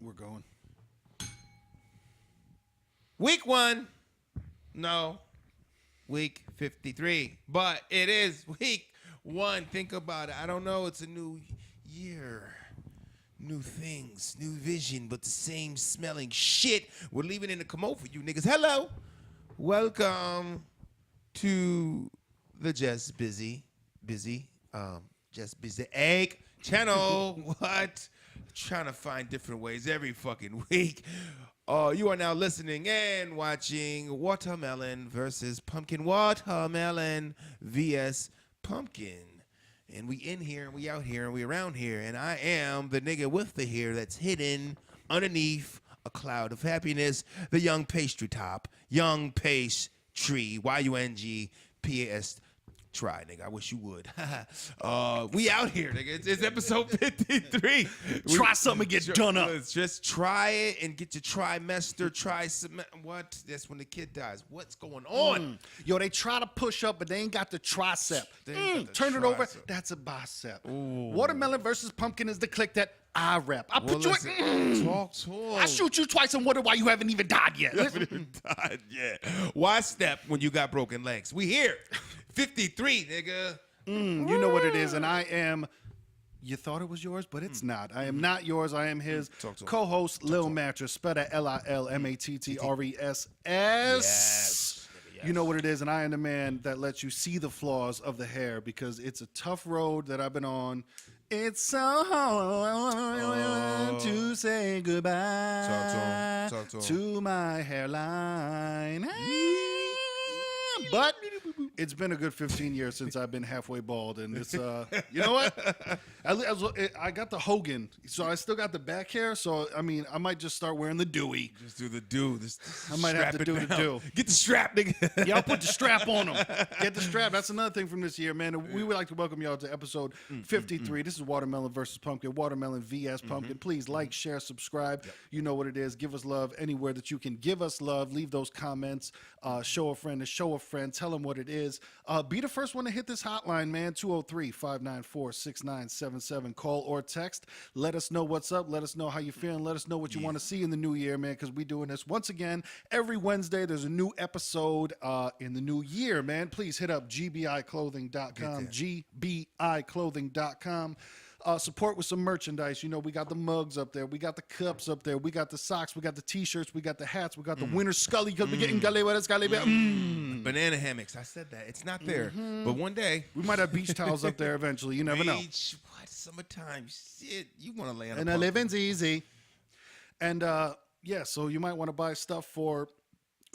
We're going. Week 1. No. Week 53. But it is week 1. Think about it. I don't know. It's a new year. New things. New vision. But the same smelling shit. We're leaving in the commode for you niggas. Hello. Welcome to the Just Busy Egg channel. What? Trying to find different ways every fucking week. You are now listening and watching Watermelon versus Pumpkin. Watermelon vs. Pumpkin. And we in here, and we out here, and we around here. And I am the nigga with the hair that's hidden underneath a cloud of happiness. The young pastry top. Young pastry. Y-U-N-G-P-A-S. Try, nigga. I wish you would. We out here, nigga. It's episode 53. Try something and get done up. Just try it and get your trimester. Try some. What? That's when the kid dies. What's going on? Yo, they try to push up, but they ain't got the tricep. Turn it over. That's a bicep. Ooh. Watermelon versus Pumpkin is the click that I rep. I put you in. Talk to him. I shoot you twice and wonder why you haven't even died yet. You haven't even died yet. Why step when you got broken legs? We here. 53, nigga. You know what it is, and I am. You thought it was yours, but it's not. I am not yours. I am his co-host, Lil Mattress, spelled Lilmattress. Yes. You know what it is, and I am the man that lets you see the flaws of the hair because it's a tough road that I've been on. It's so hard to say goodbye to my hairline. But it's been a good 15 years since I've been halfway bald, and it's you know what? I got the Hogan, so I still got the back hair. So I mean, I might just start wearing the Dewey. Just do the do. I might have to do the do. Get the strap, nigga. Yeah, I'll put the strap on them. Get the strap. That's another thing from this year, man. We would like to welcome y'all to episode 53. This is Watermelon versus Pumpkin. Watermelon vs. Pumpkin. Please like, share, subscribe. Yep. You know what it is. Give us love anywhere that you can give us love. Leave those comments. Show a friend to show a friend. Tell them what it is. Be the first one to hit this hotline, man. 203-594-6977. Call or text. Let us know what's up. Let us know how you're feeling. Let us know what you want to see in the new year, man, because we're doing this once again. Every Wednesday, there's a new episode in the new year, man. Please hit up gbiclothing.com. gbiclothing.com. Support with some merchandise. You know, we got the mugs up there. We got the cups up there. We got the socks. We got the T-shirts. We got the hats. We got the winter scully because we're getting gully with scully. Banana hammocks. I said that. It's not there. But one day. We might have beach towels up there eventually. You never know. What? Summertime. Shit. You want to lay on and a the living's easy. And, yeah, so you might want to buy stuff for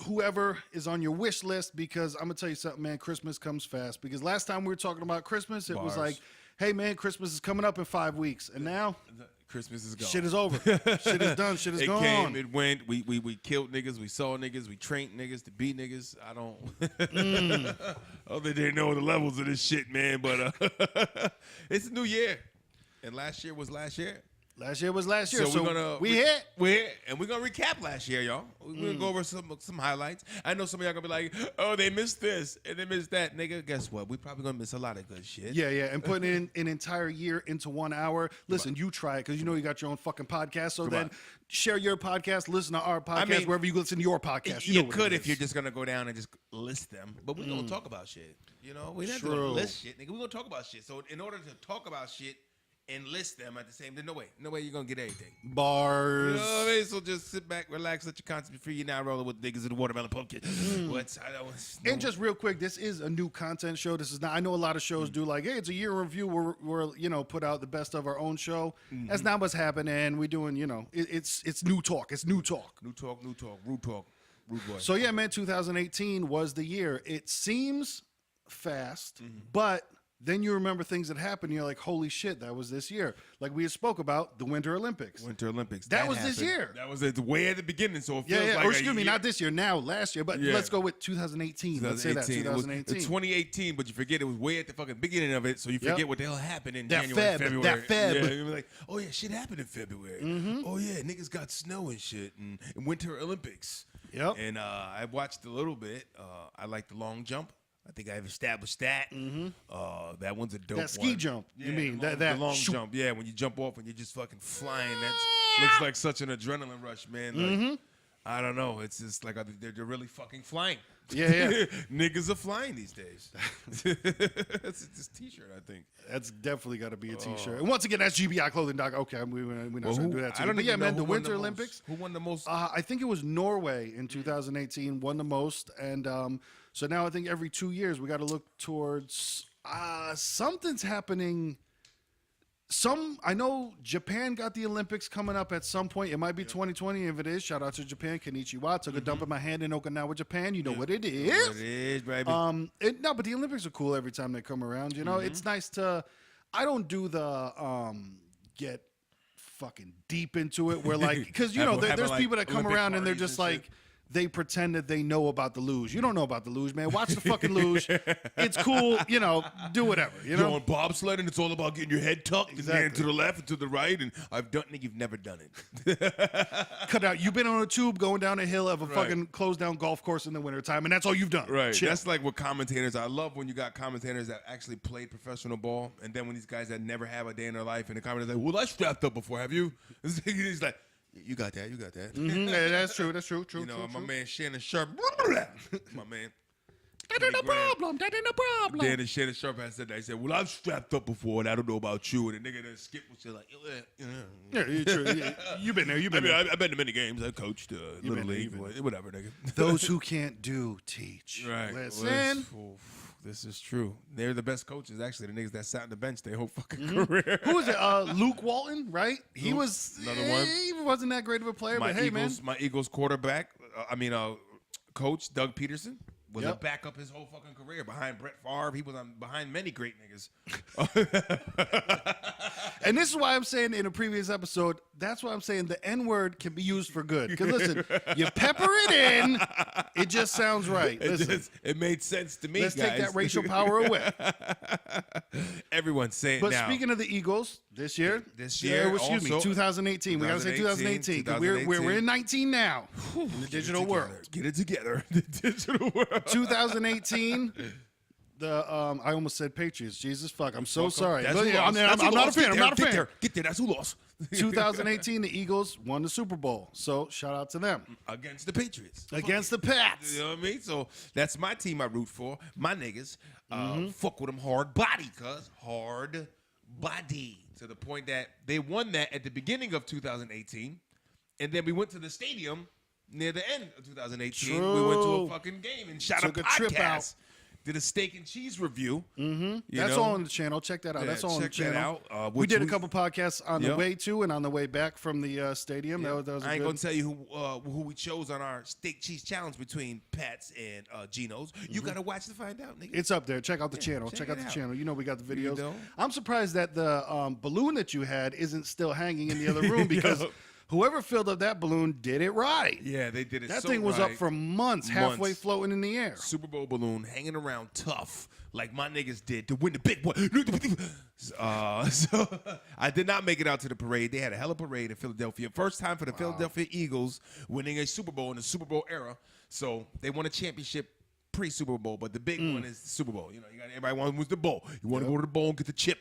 whoever is on your wish list because I'm going to tell you something, man. Christmas comes fast. Because last time we were talking about Christmas, it was like, hey, man, Christmas is coming up in 5 weeks. And now Christmas is gone. Shit is over. Shit is done. Shit is gone. It came, it went. We killed niggas. We saw niggas. We trained niggas to be niggas. I don't. Oh, they didn't know the levels of this shit, man. But it's a new year. And last year was last year. Last year was last year. So we're here, and we're gonna recap last year, y'all. We're gonna go over some highlights. I know some of y'all gonna be like, "Oh, they missed this and they missed that." Nigga, guess what? We probably gonna miss a lot of good shit. Yeah, and putting in an entire year into 1 hour. Listen, you try it because you know you got your own fucking podcast. So then share your podcast, listen to our podcast wherever you listen to your podcast. You could if you're just gonna go down and just list them, but we're gonna talk about shit. You know, we don't gonna list shit, nigga. We're gonna talk about shit. So in order to talk about shit and list them at the same time. No way you're gonna get anything. Bars. You know what I mean? So just sit back, relax, let your conscience be free. You're now rolling with niggas in the Watermelon Pumpkin. And just real quick, this is a new content show. This is not. I know a lot of shows do like, hey, it's a year review. We're put out the best of our own show. That's not what's happening. We're doing it's new talk. It's new talk. Rude talk. Rude boy. So yeah, man, 2018 was the year. It seems fast, but then you remember things that happened. And you're like, holy shit, that was this year. Like we spoke about the Winter Olympics. That was happened. This year. That was way at the beginning. So it feels like or excuse me, not this year. Now, last year. But let's go with 2018. Let's say that 2018. It's 2018, but you forget it was way at the fucking beginning of it. So you forget what the hell happened in January, February. That Feb. Yeah, you're like, oh yeah, shit happened in February. Oh yeah, niggas got snow and shit and Winter Olympics. Yep. And I watched a little bit. I like the long jump. I think I've established that. That one's a dope That ski one. jump, you mean? The That long shoot. jump. Yeah, when you jump off and you're just fucking flying. That looks like such an adrenaline rush, man. Like, I don't know. It's just like they're really fucking flying. Yeah. Niggas are flying these days. That's this T-shirt, I think. That's definitely got to be a T-shirt. And once again, that's GBIClothing.com. Okay, we're not going to do that to I you. don't But yeah, even know man, the who won Winter most. Olympics. Who won the most? I think it was Norway in 2018 won the most. And so now I think every 2 years we got to look towards something's happening. I know Japan got the Olympics coming up at some point. It might be 2020. If it is, shout out to Japan. Konnichiwa. Took a dump in my hand in Okinawa, Japan. You know what it is. It is, baby. No, but the Olympics are cool every time they come around. You know, it's nice to. I don't do the get fucking deep into it where like because you know there's like people that come Olympic around and they're parties just and like. shit. They pretend that they know about the luge. You don't know about the luge, man. Watch the fucking luge. It's cool, you know. Do whatever, you know. You're on bobsled and it's all about getting your head tucked Exactly. and to the left and to the right. And I've done it. You've never done it. Cut out. You've been on a tube going down a hill of a Right. fucking closed down golf course in the wintertime, and that's all you've done. Right. Chill. That's like what commentators. I love when you got commentators that actually played professional ball, and then when these guys that never have a day in their life, and the commentators like, "Well, I strapped up before. Have you?" He's like, "You got that. You got that." Yeah, that's true. That's true. True. You know, true, my man Shannon Sharp. My man. That ain't a problem. That ain't a problem. Then Shannon Sharp had said that. He said, "Well, I've strapped up before, and I don't know about you." And the nigga then Skip was just like, Yeah, you're true. You've been there. You've I been mean, there. I've been to many games. I've coached Little been there, League, you've been whatever, nigga. Those who can't do teach. Right. Listen. This is true. They're the best coaches, actually. The niggas that sat on the bench their whole fucking career. Who was it? Luke Walton, right? He Luke, was another one. He wasn't that great of a player, but hey, man. My Eagles quarterback, coach Doug Peterson was a Yep. backup his whole fucking career behind Brett Favre. He was behind many great niggas. And this is why I'm saying in a previous episode, that's why I'm saying the N-word can be used for good. Because listen, you pepper it in, it just sounds right. Listen, It made sense to me, let's guys. take that racial power away. Everyone's saying But now. speaking of the Eagles, this year, also, 2018. We got to say 2018 because we're in 19 now in the digital world. Get it together. The digital world. 2018. I almost said Patriots. Jesus fuck. I'm so sorry. That's But who yeah, lost. I'm That's who not a lost. fan. I'm not a fan. Get there. That's who lost. 2018, the Eagles won the Super Bowl. So shout out to them. Against the Patriots. Against the Pats. You know what I mean? So that's my team I root for. My niggas. Fuck with them hard body, cuz. Hard body. To the point that they won that at the beginning of 2018. And then we went to the stadium near the end of 2018. We went to a True. fucking game and shot Took a a trip podcast. out. Did a steak and cheese review. That's all on the channel. Check that out. Yeah, That's all on the check that channel. out. We Which did a couple podcasts on the Yep. way to and on the way back from the stadium. That was I ain't good. gonna tell you who we chose on our steak cheese challenge between Pat's and Geno's. You gotta watch to find out, nigga. It's up there. Check out the channel. check Check out it the out. channel. You know we got the videos. know? I'm surprised that the balloon that you had isn't still hanging in the other room because whoever filled up that balloon did it right. Yeah, they did it. That so thing was up right. for months, halfway Months. floating in the air. Super Bowl balloon hanging around tough, like my niggas did to win the big one. So I did not make it out to the parade. They had a hell of a parade in Philadelphia. First time for the Philadelphia Eagles winning a Super Bowl in the Super Bowl era. So they won a championship pre-Super Bowl, but the big one is the Super Bowl. You know, you got everybody wants the bowl. You want to go to the bowl and get the chip.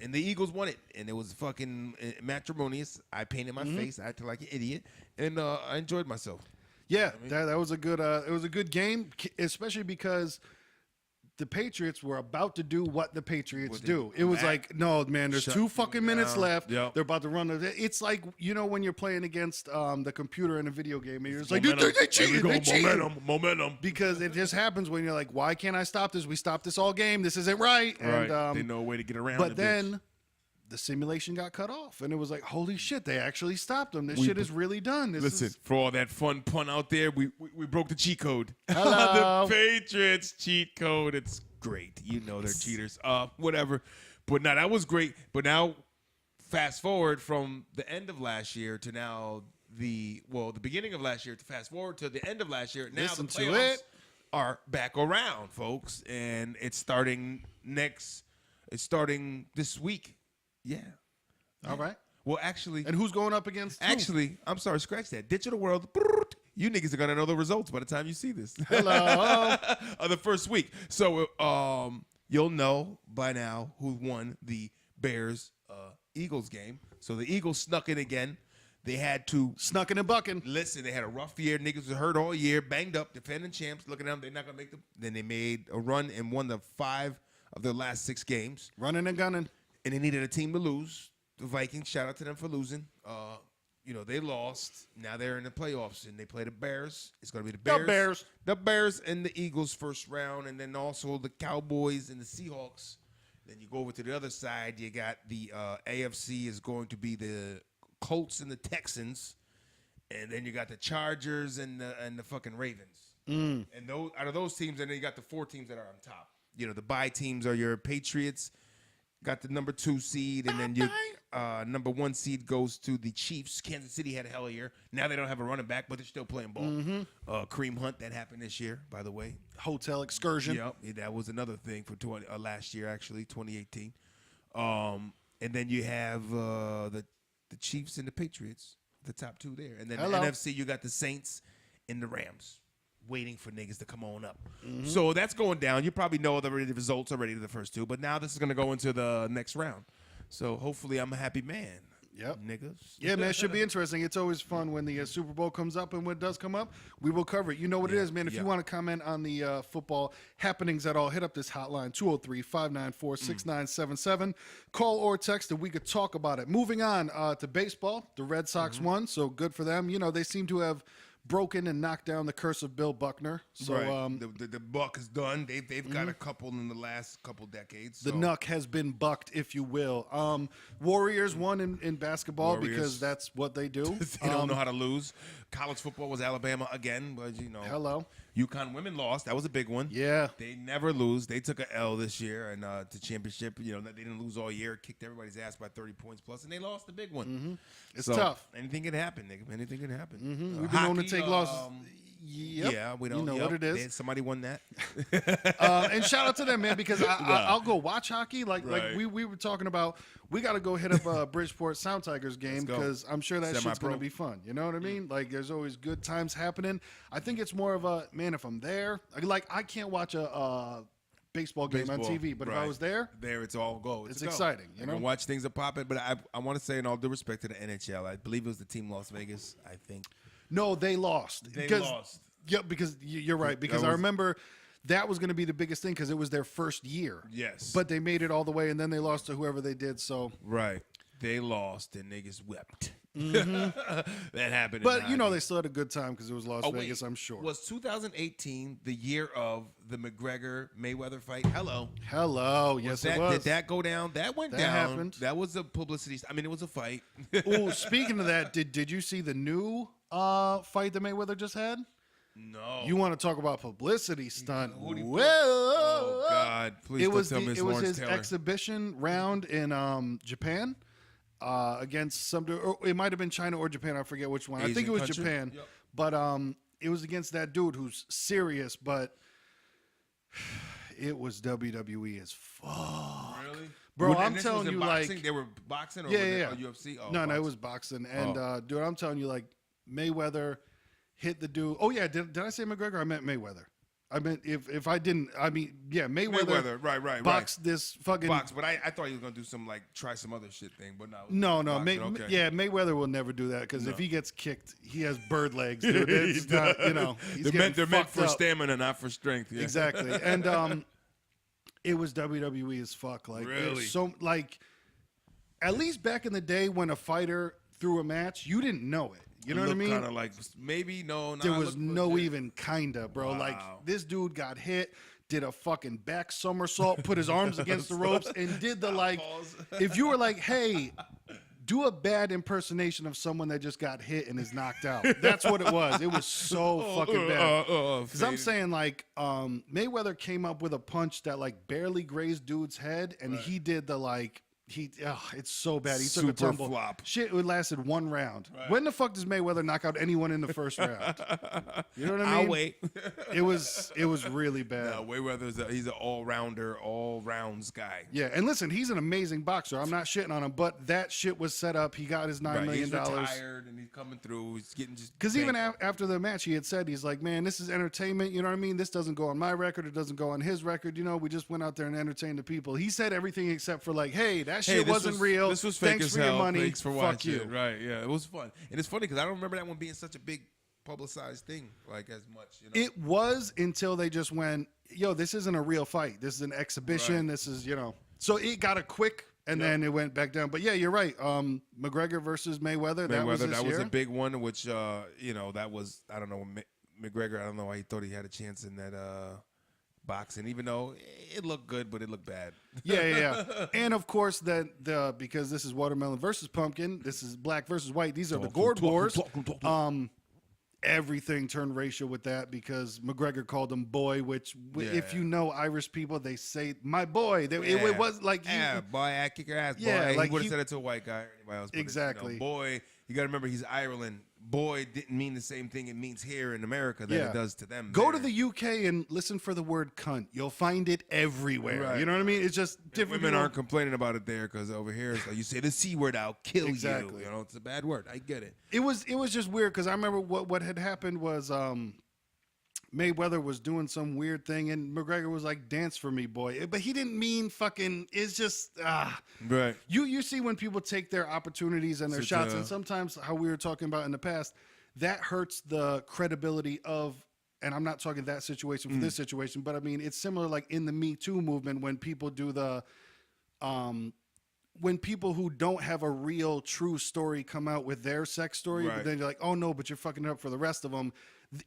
And the Eagles won it, and it was fucking matrimonious. I painted my face, I acted like an idiot, and I enjoyed myself. Yeah, that was a good. It was a good game, especially because the Patriots were about to do what the Patriots do. It was like, no, man, there's 2 fucking minutes left. Yep. They're about to run. It's like, you know, when you're playing against the computer in a video game, and you're just like, Momentum. dude, they cheated. There we They go. cheated. Momentum. Because it just happens when you're like, why can't I stop this? We stopped this all game. This isn't right. Right. And They know a way to get around. but the bitch. then the simulation got cut off, and it was like, holy shit, they actually stopped them. This shit is really done. Listen, for all that fun pun out there, we broke the cheat code. Hello. The Patriots cheat code. It's great. You know they're cheaters. Whatever. But now that was great. But now fast forward from the end of last year to now the beginning of last year to fast forward to the end of last year. Now Listen the to playoffs it. are back around, folks, and it's starting this week. Yeah. All right. Well, actually, And who's going up against who? I'm sorry, scratch that. Digital World You niggas are gonna know the results by the time you see this. Hello. Of the first week. So you'll know by now who won the Bears Eagles game. So the Eagles snuck in again. They had to Snucking and bucking. listen. They had a rough year. Niggas was hurt all year, banged up, defending champs. Looking at them, they're not gonna make them. Then they made a run and won the 5 of their last 6 games. Running and gunning. And they needed a team to lose. The Vikings, shout out to them for losing. They lost. Now they're in the playoffs, and they play the Bears. It's going to be the Bears and the Eagles first round, and then also the Cowboys and the Seahawks. Then you go over to the other side. You got the AFC is going to be the Colts and the Texans, and then you got the Chargers and the fucking Ravens. And those out of those teams, and then you got the 4 teams that are on top. The bye teams are your Patriots. Got the number 2 seed, and then your number 1 seed goes to the Chiefs. Kansas City had a hell of a year. Now they don't have a running back, but they're still playing ball. Kareem Hunt, that happened this year, by the way. Hotel excursion. Yep, that was another thing for last year, actually, 2018. And then you have the Chiefs and the Patriots, the top 2 there. And then the NFC, you got the Saints and the Rams. Waiting for niggas to come on up. So that's going down. You probably know the results already, the first 2, but now this is going to go into the next round. So hopefully I'm a happy man. Yep. Niggas. Yeah, man, it should be interesting. It's always fun when the Super Bowl comes up, and when it does come up, we will cover it. You know what it is, man. If you want to comment on the football happenings at all, hit up this hotline, 203-594-6977. Call or text, and we could talk about it. Moving on to baseball. The Red Sox won, so good for them. They seem to have broken and knocked down the curse of Bill Buckner. So the buck is done. They've got a couple in the last couple decades. The nuck has been bucked, if you will. Warriors won in basketball because that's what they do. They don't know how to lose. College football was Alabama again, but Hello. UConn women lost. That was a big one. Yeah. They never lose. They took an L this year and to championship. They didn't lose all year. Kicked everybody's ass by 30 points plus, and they lost the big one. It's tough. Anything can happen, nigga. Anything can happen. We've been known to take losses. Yep. Yeah, we don't know what it is. Somebody won that. And shout out to them, man, because I'll go watch hockey. Like we were talking about, we got to go hit up Bridgeport Sound Tigers game because I'm sure that shit's going to be fun. You know what I mean? Like, there's always good times happening. I think it's more of a, man, if I'm there, like I can't watch a baseball game on TV, but if I was there, it's all go. It's exciting. You know, watch things are popping. But I want to say, in all due respect to the NHL, I believe it was the team Las Vegas. I think. No, they lost. Yeah, because you're right. Because I remember that was going to be the biggest thing because it was their first year. Yes. But they made it all the way, and then they lost to whoever they did. So right, they lost, and niggas wept. That happened. But they still had a good time because it was Las Vegas. I'm sure. Was 2018 the year of the McGregor Mayweather fight? Hello. Yes, it was. Did that go down? That went down. Happened. That was a publicity. I mean, it was a fight. Oh, speaking of that, did you see the new fight that Mayweather just had? No. You want to talk about publicity stunt? Whoa! Oh God! Please don't tell me it's Lawrence his Taylor. exhibition round in Japan against some. Or it might have been China or Japan. I forget which one. I think it was country? Japan. Yep. But it was against that dude who's serious, but it was WWE as fuck. Really? Bro, I'm telling you, boxing? like, they were boxing or yeah. UFC? Oh, no, it was boxing. And dude, I'm telling you, like, Mayweather hit the dude. Oh yeah, did I say McGregor? I meant Mayweather. I meant if I didn't, I mean, yeah, Mayweather right. boxed this fucking box. But I thought he was gonna do some like try some other shit thing, but no. Okay. Yeah, Mayweather will never do that because if he gets kicked, he has bird legs. Dude. It's not, they're meant for stamina, not for strength. Yeah. Exactly, and it was WWE as fuck. Like, really? So like, at least back in the day when a fighter threw a match, you didn't know it. You know what I mean? Kind of like maybe no. There was no even kinda, bro. Wow. Like this dude got hit, did a fucking back somersault, put his arms against the ropes, and did the like. If you were like, hey, do a bad impersonation of someone that just got hit and is knocked out. That's what it was. It was so fucking bad. Because I'm saying like Mayweather came up with a punch that like barely grazed dude's head, and he did the like It's so bad. He took Super a tumble. flop. Shit, it lasted one round. Right. When the fuck does Mayweather knock out anyone in the first round? You know what I mean? I'll wait. It was really bad. No, Mayweather's he's an all-rounder, all-rounds guy. Yeah, and listen, he's an amazing boxer. I'm not shitting on him, but that shit was set up. He got his $9 million. He's retired and he's coming through. He's getting just because even after the match, he had said, he's like, man, this is entertainment. You know what I mean? This doesn't go on my record. It doesn't go on his record. You know, we just went out there and entertained the people. He said everything except for like, hey, that shit wasn't real. This was fake Thanks as for hell. your money. Thanks for Fuck watching. you. Right? Yeah, it was fun, and it's funny because I don't remember that one being such a big publicized thing like as much. You know? It was until they just went, yo, this isn't a real fight. This is an exhibition. Right. This is, so it got a quick, and then it went back down. But yeah, you're right. McGregor versus Mayweather. That was a big one. Which that was, I don't know, McGregor. I don't know why he thought he had a chance in that boxing, even though it looked good, but it looked bad. Yeah. And of course because this is watermelon versus pumpkin, this is black versus white. These are the gourd wars. Everything turned racial with that because McGregor called him boy, which if you know Irish people, they say my boy. It was like boy, I kick your ass. Yeah, boy. like he would have said it to a white guy or anybody else. But exactly. Boy, you got to remember he's Ireland. Boy didn't mean the same thing it means here in America that it does to them. Go to the UK and listen for the word cunt. You'll find it everywhere. Right. You know what I mean? It's just different. Women aren't complaining about it there because over here it's like you say the C word, I'll kill you. You know, it's a bad word. I get it. It was just weird because I remember what had happened was Mayweather was doing some weird thing and McGregor was like, dance for me, boy. But he didn't mean fucking, it's just, Right. You see when people take their opportunities and their shots, and sometimes how we were talking about in the past, that hurts the credibility of, and I'm not talking that situation for this situation, but I mean, it's similar like in the Me Too movement when people do when people who don't have a real true story come out with their sex story, but then you're like, oh no, but you're fucking it up for the rest of them.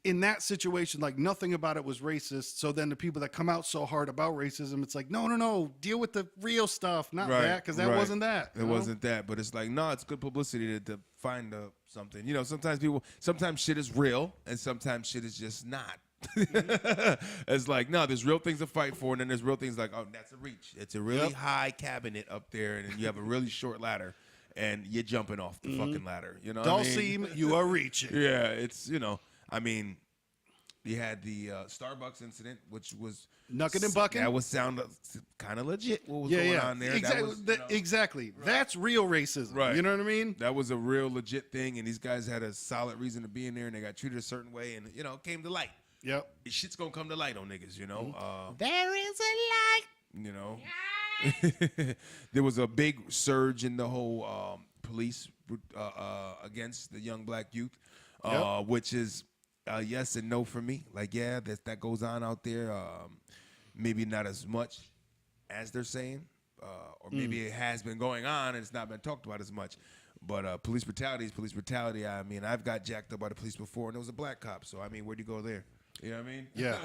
In that situation, like nothing about it was racist. So then the people that come out so hard about racism, it's like, no, deal with the real stuff, not that, because that wasn't that. It wasn't that, but it's like, no, it's good publicity to find something. You know, sometimes shit is real, and sometimes shit is just not. It's like, no, there's real things to fight for, and then there's real things like, oh, that's a reach. It's a really high cabinet up there, and you have a really short ladder, and you're jumping off the fucking ladder. You know, Dalsim, you are reaching. Yeah, it's I mean, you had the Starbucks incident, which was knucking and bucking. That would sound kind of legit. What was going on there? Exactly. That's real racism. Right. You know what I mean? That was a real legit thing, and these guys had a solid reason to be in there, and they got treated a certain way, and it came to light. Yep. Shit's gonna come to light on niggas. There is a light. There was a big surge in the whole police against the young black youth, which is. Yes and no for me. Like, yeah, that goes on out there. Maybe not as much as they're saying, or maybe it has been going on and it's not been talked about as much. But police brutality is police brutality. I mean, I've got jacked up by the police before, and it was a black cop. So I mean, where do you go there? You know what I mean? Yeah.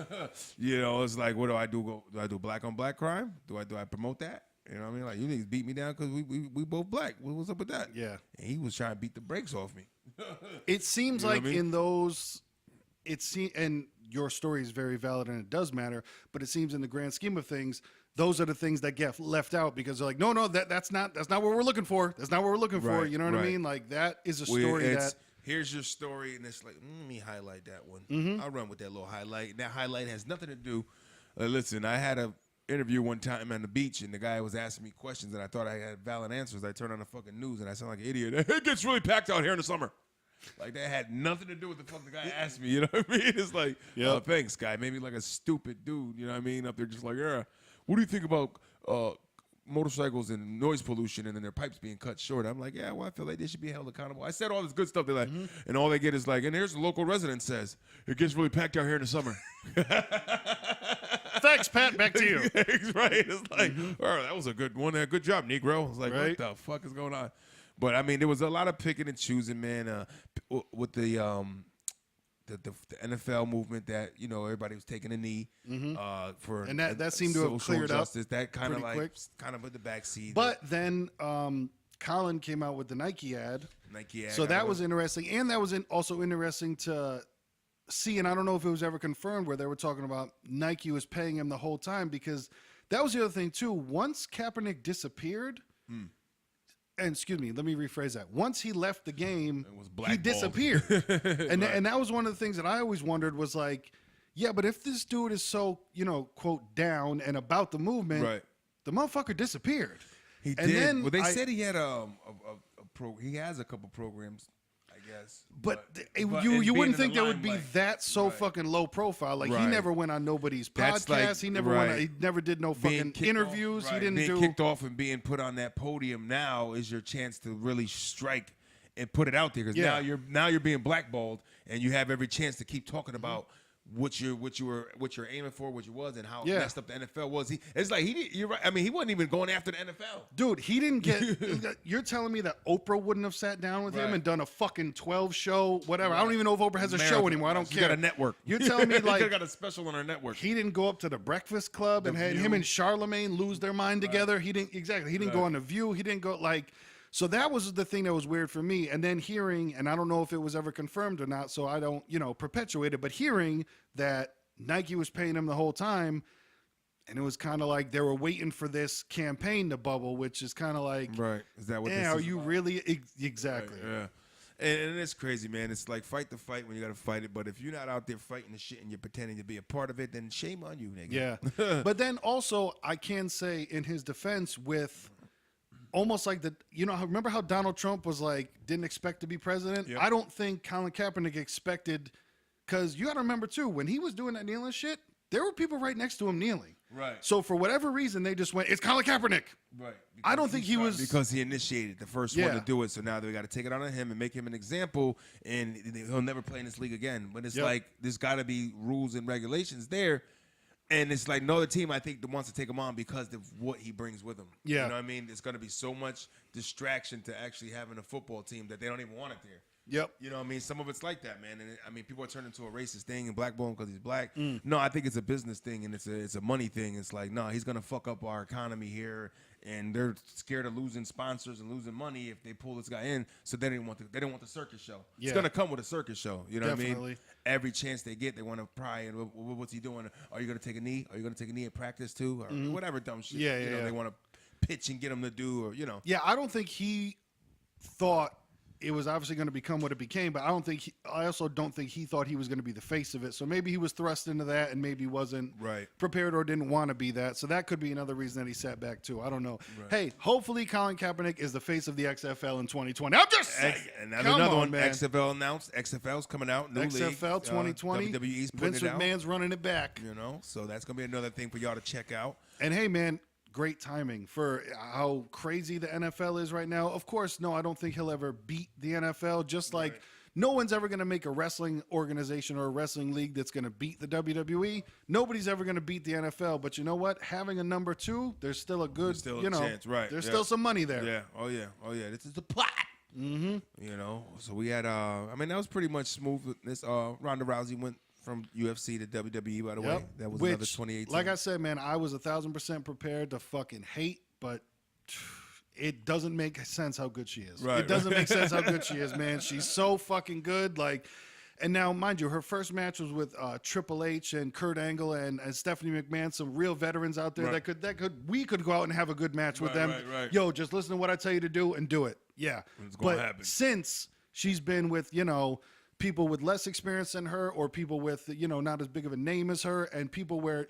It's like, what do I do? Do I do black on black crime? Do I promote that? You know what I mean? Like, you niggas beat me down because we both black. What's up with that? Yeah. And he was trying to beat the brakes off me. It seems like in those. And your story is very valid and it does matter, but it seems in the grand scheme of things, those are the things that get left out because they're like, no, that's not what we're looking for. That's not what we're looking for. You know what I mean? Like that is a story here's your story, and it's like, let me highlight that one. I'll run with that little highlight. And that highlight has nothing to do. Listen, I had a interview one time on the beach, and the guy was asking me questions, and I thought I had valid answers. I turned on the fucking news, and I sound like an idiot. It gets really packed out here in the summer. Like, that had nothing to do with the fuck the guy asked me, you know what I mean? It's like, thanks, guy. Maybe like a stupid dude, you know what I mean? Up there just like, what do you think about motorcycles and noise pollution and then their pipes being cut short? I'm like, I feel like they should be held accountable. I said all this good stuff. They're like, and all they get is like, and here's the local resident says, it gets really packed out here in the summer. Thanks, Pat. Back to you. Right. It's like, that was a good one. Good job, Negro. I was like, what the fuck is going on? But I mean, there was a lot of picking and choosing, man. With the NFL movement, that everybody was taking a knee for, and that seemed to have cleared justice. up. That kind of quick. kind of put the back seat. But then Colin came out with the Nike ad. So that was interesting, and that was also interesting to see. And I don't know if it was ever confirmed where they were talking about Nike was paying him the whole time, because that was the other thing too. Once Kaepernick disappeared, And excuse me, let me rephrase that. Once he left the game, was he blackballed. disappeared. And that was one of the things that I always wondered was like, yeah, but if this dude is so, quote, down and about the movement, Right. the motherfucker disappeared. He And did. then Well, they said he had he has a couple programs, I guess. But in you being wouldn't in think the there would be limelight. that so Right. fucking low profile. Like he Right. never went on nobody's That's podcast. like- He never right. he never did no Being fucking kicked interviews. off, He right. didn't being do. kicked off and being put on that podium now is your chance to really strike and put it out there because Yeah. now you're being blackballed and you have every chance to keep talking about what you're aiming for, what you was, and how Yeah. messed up the NFL was. It's like you're right. I mean, he wasn't even going after the NFL. Dude, he didn't get. You're telling me that Oprah wouldn't have sat down with him Right. and done a fucking 12 show, whatever. I don't Right. even know if Oprah has a show Marathon. anymore. I don't She care. got a network. You're telling me He like could've got a special on her network. he didn't go up to the Breakfast Club and The had him View. and Charlemagne lose their mind together. He didn't exactly. He didn't go Right. on the View. He didn't go like. So that was the thing that was weird for me. And then hearing, and I don't know if it was ever confirmed or not, so I don't perpetuate it. But hearing that Nike was paying him the whole time, and it was kind of like they were waiting for this campaign to bubble, which is kind of like, Right? Is that what? yeah, this are is you about? really exactly? Yeah. And it's crazy, man. It's like fight the fight when you got to fight it. But if you're not out there fighting the shit and you're pretending to be a part of it, then shame on you, nigga. Yeah. But then also, I can say in his defense, with almost like remember how Donald Trump was like, didn't expect to be president? Yep. I don't think Colin Kaepernick expected, because you got to remember too, when he was doing that kneeling shit, there were people right next to him kneeling. Right. So for whatever reason, they just went, it's Colin Kaepernick. Right. I don't think he was. Because he initiated the first one Yeah. to do it. So now they got to take it out on him and make him an example, and he'll never play in this league again. But it's Yep. like there's got to be rules and regulations there. And it's like no other team, I think, that wants to take him on because of what he brings with him. Yeah. You know what I mean? There's going to be so much distraction to actually having a football team that they don't even want it there. Yep. You know what I mean? Some of it's like that, man. And I mean, people are turning into a racist thing and blackball him because he's black. No, I think it's a business thing and it's a money thing. It's like, no, he's going to fuck up our economy here. And they're scared of losing sponsors and losing money if they pull this guy in. So they didn't want the circus show. Yeah. It's going to come with a circus show. You know what I Definitely. mean? Every chance they get, they want to pry. And what's he doing? Are you going to take a knee? Are you going to take a knee at practice too? Or whatever dumb shit. Yeah, you know, yeah. they want to pitch and get him to do, or, you know. Yeah, I don't think he thought it was obviously going to become what it became, but I also don't think he thought he was going to be the face of it. So maybe he was thrust into that and maybe wasn't Right. prepared or didn't want to be that. So that could be another reason that he sat back too. I don't know. Right. Hey, hopefully Colin Kaepernick is the face of the XFL in 2020. I'm just saying. And Come another on, one, man. XFL announced. XFL's coming out. New XFL league. 2020. WWE's putting Vince it out. McMahon's running it back. You know, so that's gonna be another thing for y'all to check out. And hey, man, great timing for how crazy the NFL is right now. Of course, no, I don't think he'll ever beat the NFL. Just like no one's ever going to make a wrestling organization or a wrestling league that's going to beat the WWE. Nobody's ever going to beat the NFL. But you know what? Having a number two, there's still a good, There's still a chance, right? There's Yeah. still some money there. Yeah. Oh yeah. This is the plot. Mm-hmm. You know, so we had. I mean, that was pretty much smooth. This Ronda Rousey went from UFC to WWE. By the way, that was another 2018. Like I said, man, I was 1,000% prepared to fucking hate, but it doesn't make sense how good she is. Right, It doesn't make sense how good she is, man. She's so fucking good. Like, and now, mind you, her first match was with Triple H and Kurt Angle and Stephanie McMahon, some real veterans out there Right. we could go out and have a good match with Right, them. right. Yo, just listen to what I tell you to do and do it. Yeah. It's gonna but happen. since she's been with, people with less experience than her or people with, not as big of a name as her and people where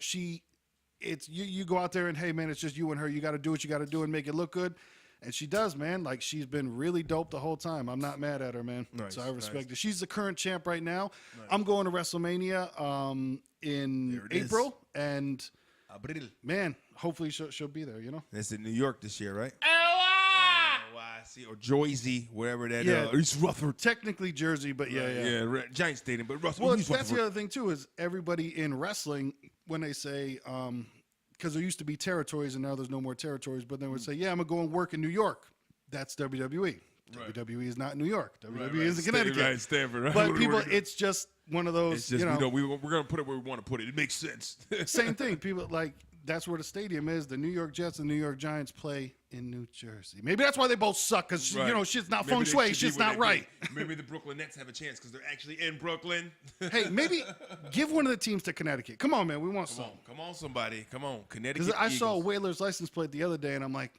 you go out there and, hey, man, it's just you and her. You got to do what you got to do and make it look good. And she does, man. Like, she's been really dope the whole time. I'm not mad at her, man. Nice, So I respect nice. it. She's the current champ right now. I'm going to WrestleMania in There it is. April. And, Abril. man, hopefully she'll be there, It's in New York this year, right? NYC or Jersey, wherever that. Yeah. East Rutherford. Technically Jersey, but yeah. Giant Stadium, but Russell. Well, East that's the Rutherford. other thing, too, is everybody in wrestling, when they say, because there used to be territories and now there's no more territories, but they would say, yeah, I'm going to go and work in New York. That's WWE. Right. WWE is not New York. WWE Right. is in Connecticut. Right, Stanford. Right. But people, it's just one of those, It's just, we're going to put it where we want to put it. It makes sense. same thing. People like that's where the stadium is. The New York Jets and New York Giants play in New Jersey. Maybe that's why they both suck, because, you know, shit's not feng shui. Shit's not right. Maybe the Brooklyn Nets have a chance because they're actually in Brooklyn. Hey, maybe give one of the teams to Connecticut. Come on, man. We want some. Come on, somebody. Come on, Connecticut. Because I saw a Whalers license plate the other day, and I'm like,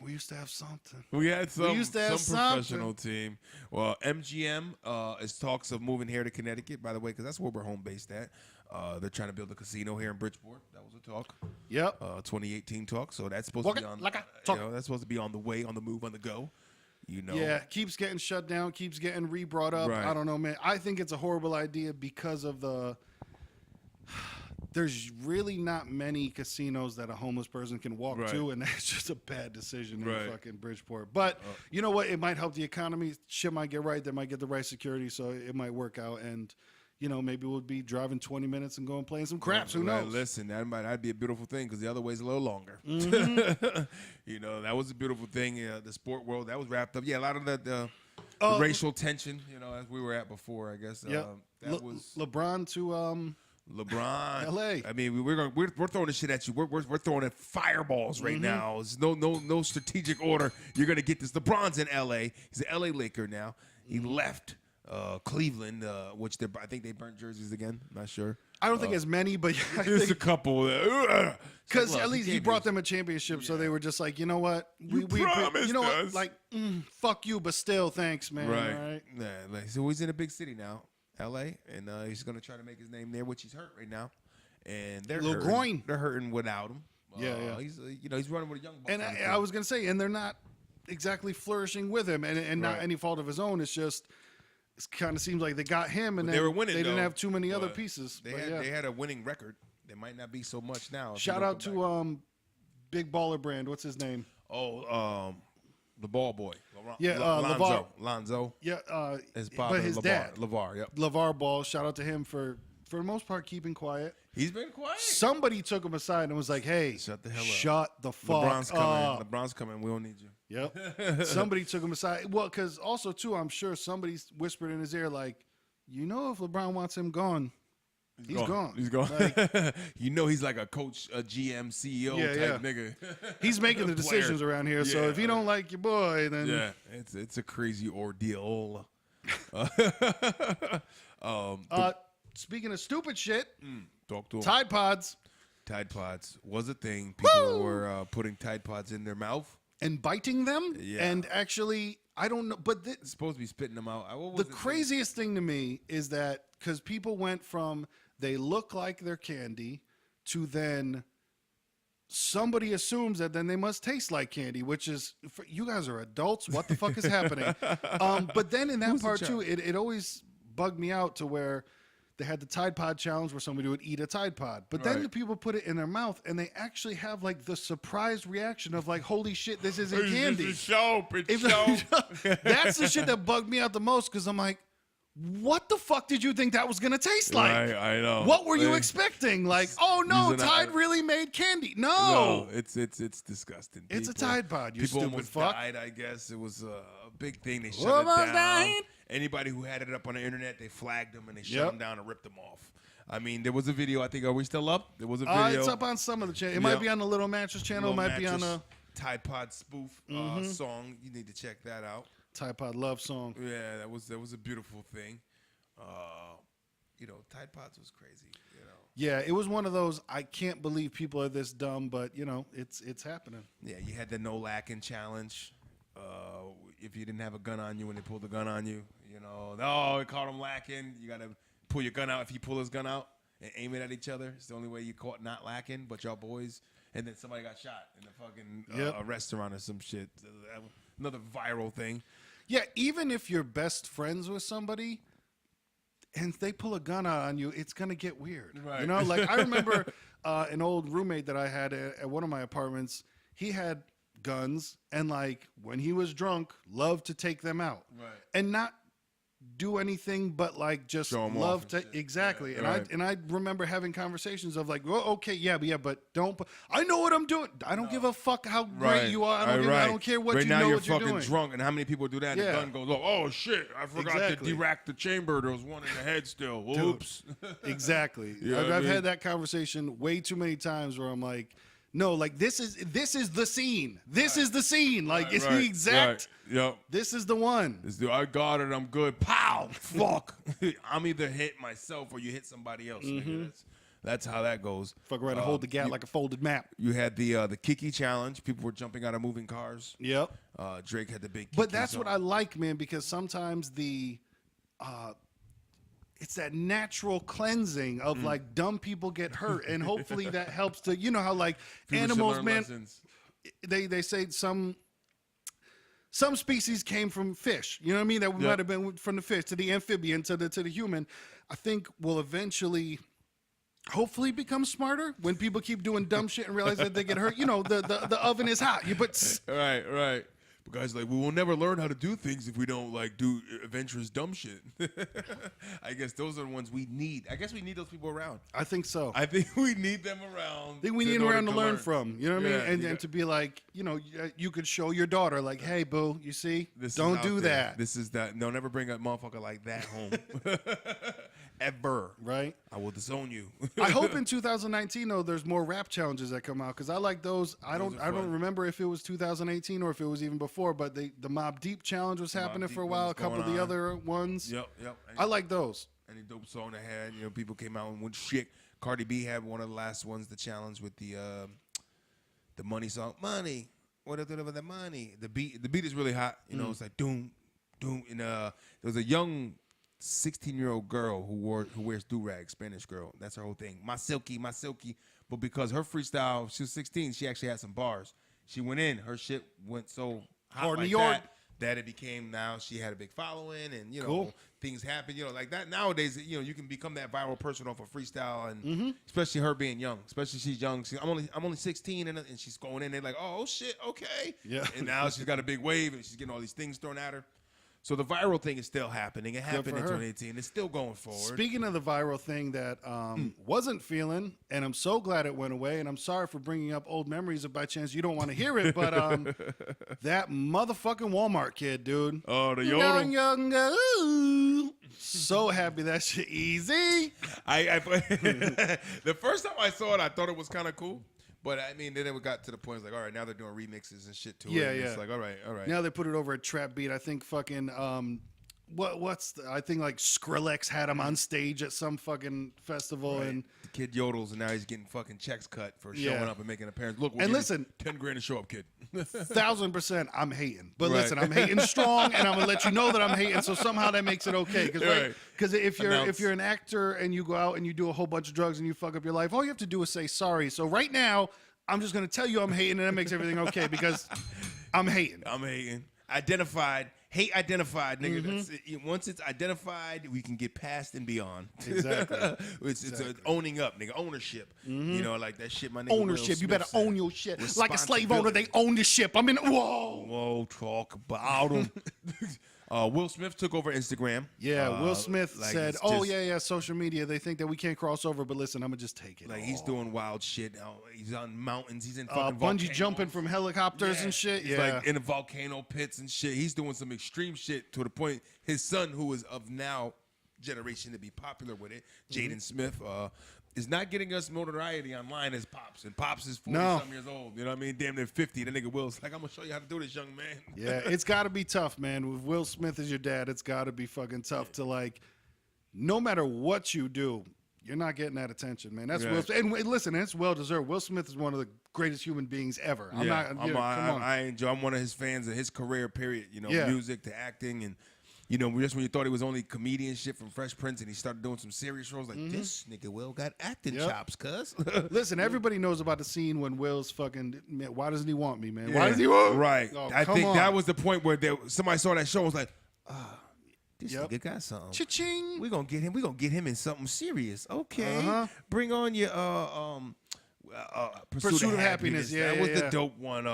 we used to have something. We had some something. professional team. Well, MGM is talks of moving here to Connecticut, by the way, because that's where we're home based at. They're trying to build a casino here in Bridgeport. That was a talk. Yep. 2018 talk. So that's supposed to be on. That's supposed to be on the way, on the move, on the go. You know. Yeah, keeps getting shut down, keeps getting re-brought up. Right. I don't know, man. I think it's a horrible idea because of the. There's really not many casinos that a homeless person can walk to, and that's just a bad decision in fucking Bridgeport. But you know what? It might help the economy. Shit might get right. They might get the right security, so it might work out. And you know, maybe we'll be driving 20 minutes and going playing some craps. Who knows? Listen, that'd be a beautiful thing because the other way's a little longer. You know, that was a beautiful thing. The sport world, that was wrapped up. Yeah, a lot of the racial tension, you know, as we were at before, I guess. Yeah. That was LeBron to LeBron, LA. I mean, we're throwing this shit at you. We're throwing at fireballs right now. There's no strategic order. You're gonna get this. LeBron's in LA. He's an LA Laker now. He left Cleveland, which I think they burnt jerseys again. Not sure. I don't think as many, but there's a couple. Because at least he brought them a championship, so they were just like, you know what, we promised you know us. what, like, fuck you, but still, thanks, man. Right. All right. Yeah, so he's in a big city now, L.A., and he's gonna try to make his name there, which he's hurt right now, and they're Little hurting. groin. They're hurting without him. Yeah. He's he's running with a young buck. And I was gonna say, and they're not exactly flourishing with him, and not any fault of his own. It's just. It kind of seems like they got him, and they were winning. They didn't though, have too many other pieces. They had a winning record. They might not be so much now. Shout out to Big Baller Brand. What's his name? Oh, the ball boy. Lonzo. Yeah, but his dad, LeVar. Yep. LeVar Ball. Shout out to him for the most part keeping quiet. He's been quiet. Somebody took him aside and was like, "Hey, shut the hell up. Shut the fuck LeBron's coming. up. LeBron's coming. We don't need you." Yep. Somebody took him aside. Well, because also too, I'm sure somebody whispered in his ear, like, you know, if LeBron wants him gone, he's gone. He's gone. Like, you know, he's like a coach, a GM, CEO type nigga. He's making the decisions around here. So if you don't like your boy, then it's a crazy ordeal. Speaking of stupid shit, talk to him. Tide Pods. Tide Pods was a thing. People were putting Tide Pods in their mouth. And biting them, and actually, I don't know, but it's supposed to be spitting them out. The craziest thing to me is that because people went from they look like they're candy to then somebody assumes that then they must taste like candy, which is you guys are adults. What the fuck is happening? But then in that part too, it always bugged me out to where. They had the Tide Pod challenge where somebody would eat a Tide Pod. But then the people put it in their mouth and they actually have like the surprised reaction of like, holy shit, this isn't candy. It's soap. That's the shit that bugged me out the most because I'm like, what the fuck did you think that was going to taste like? Right, I know. What were you expecting? Like, oh no, Tide really made candy. No, it's disgusting. It's a Tide Pod, you people stupid almost fuck. died, I guess. It was a big thing. They shut it down. Died. Anybody who had it up on the internet, they flagged them and they shut them down and ripped them off. I mean, there was a video. I think, are we still up? There was a video. It's up on some of the channel. It might be on the Little Mattress channel. It might be on a Tide Pod spoof song. You need to check that out. Tide Pod love song. Yeah, that was a beautiful thing. You know, Tide Pods was crazy. You know. Yeah, it was one of those. I can't believe people are this dumb, but you know, it's happening. Yeah, you had the no lacking challenge. If you didn't have a gun on you when they pulled the gun on you, you know, it caught him lacking. You got to pull your gun out if he pull his gun out and aim it at each other. It's the only way you caught not lacking, but y'all boys. And then somebody got shot in a fucking a restaurant or some shit. Another viral thing. Yeah, even if you're best friends with somebody and they pull a gun out on you, it's going to get weird. Right. You know, like I remember an old roommate that I had at one of my apartments. He had guns and like when he was drunk loved to take them out. Right. And not do anything but like just Show 'em love off to and shit. exactly. Yeah, And right. I remember having conversations of like, well, okay, yeah, but don't. I know what I'm doing. I don't give a fuck how great you are. I don't care what right you now know you're what you're fucking doing. drunk, and how many people do that? And Yeah. the gun goes off. Oh shit! I forgot Exactly. to derack the chamber. There was one in the head still. Oops. Exactly. You know what I've I mean? had that conversation way too many times where I'm like, no, like this is the scene. This is the scene. Like it's the exact. Right. Yep. This is the one. I got it. I'm good. Pow! Fuck! I'm either hit myself or you hit somebody else. Nigga. That's how that goes. Fuck around and hold the gap like a folded map. You had the Kiki challenge. People were jumping out of moving cars. Yep. Drake had the big. But Kiki that's song. what I like, man, because sometimes it's that natural cleansing of like dumb people get hurt, and hopefully that helps to how like People should animals, learn man. lessons. They say some species came from fish. You know what I mean? That might have been from the fish to the amphibian to the human. I think we'll eventually. Hopefully become smarter when people keep doing dumb shit and realize that they get hurt. The oven is hot. You put Right. But guys, like, we will never learn how to do things if we don't like do adventurous dumb shit. I guess those are the ones we need. I guess we need those people around. I think so. I think we need them around. I think we need them around to learn from. You know what I Yeah, mean? And to be like, you could show your daughter, like, hey, boo, you see? This is Don't out do there. that. This is that. No, never bring a motherfucker like that home. Ever. Right? I will disown you. I hope in 2019 though there's more rap challenges that come out because I like those. I don't fun. remember if it was 2018 or if it was even before, but the Mobb Deep challenge was happening Deep for a one while. was A couple of going the on. other ones. Yep. I like those. Any dope song they had. People came out and went shit. Cardi B had one of the last ones, the challenge with the money song. Money. What is it with the money? The beat is really hot. It's like doom, doom. And there was a young 16-year-old girl who wears do-rag, Spanish girl. That's her whole thing. My silky. But because her freestyle, she was 16, she actually had some bars. She went in, her shit went so hot Hard in like New York. that it became, now she had a big following, and Cool. things happen, like that. Nowadays, you can become that viral person off a freestyle, and especially her being young, especially she's young. I'm only 16, and she's going in. They're like, oh shit, okay, Yeah. And now she's got a big wave, and she's getting all these things thrown at her. So the viral thing is still happening. It happened in for her. 2018. It's still going forward. Speaking of the viral thing that wasn't feeling, and I'm so glad it went away, and I'm sorry for bringing up old memories if by chance you don't want to hear it, but that motherfucking Walmart kid, dude. Oh, the yodel. So happy that shit easy. I the first time I saw it, I thought it was kind of cool. But I mean, then it got to the point, it's like, all right, now they're doing remixes and shit to it. Yeah, And yeah. It's like, all right. Now they put it over at Trap Beat. I think fucking I think like Skrillex had him on stage at some fucking festival, Right. and The kid yodels, and now he's getting fucking checks cut for showing Yeah. up and making an appearance. Look, And listen, 10 grand to show up, kid. 1000% I'm hating. But Right. listen, I'm hating strong, and I'm gonna let you know that I'm hating. So somehow that makes it okay. Right. Because if Announce. you're an actor and you go out and you do a whole bunch of drugs and you fuck up your life, all you have to do is say sorry. So right now, I'm just gonna tell you I'm hating, and that makes everything okay because I'm hating. I'm hating. Identified. Hate identified, nigga. That's it. Once it's identified, we can get past and beyond. Exactly. It's owning up, nigga. Ownership. Like that shit, my nigga. Ownership. Will You better Smith said. own your shit. Like a slave owner, they own the ship. Whoa. Talk about him. Will Smith took over Instagram. Yeah, Will Smith like, said, it's "Oh just- social media. They think that we can't cross over, but listen, I'm gonna just take it." Like he's doing wild shit. He's on mountains. He's in fucking bungee volcanoes. jumping from helicopters and shit. He's Yeah, like in the volcano pits and shit. He's doing some extreme shit to the point his son, who is of now generation to be popular with it, Jaden Smith, is not getting us notoriety online as Pops. And Pops is 40-something years old. You know what I mean? Damn near 50. That nigga Will's like, I'm going to show you how to do this, young man. yeah. It's got to be tough, man. With Will Smith as your dad, it's got to be fucking tough to like. No matter what you do, you're not getting that attention, man. That's Right. Will Smith. And listen, it's well deserved. Will Smith is one of the greatest human beings ever. I'm not. Come on. I enjoy. I'm one of his fans of his career. Period. Yeah. Music to acting, and just when you thought he was only comedian shit from Fresh Prince, and he started doing some serious roles, like this nigga Will got acting Yep. chops, cuz. Listen, everybody knows about the scene when Will's fucking. Man, why doesn't he want me, man? Why does he want? Right. Oh, I come think on. that was the point where somebody saw that show and was like, this Yep. nigga got something. Cha-ching. We're gonna get him. We're gonna get him in something serious. Okay. Uh-huh. Bring on your Pursuit of Happiness. Yeah, that yeah, was yeah. the dope one.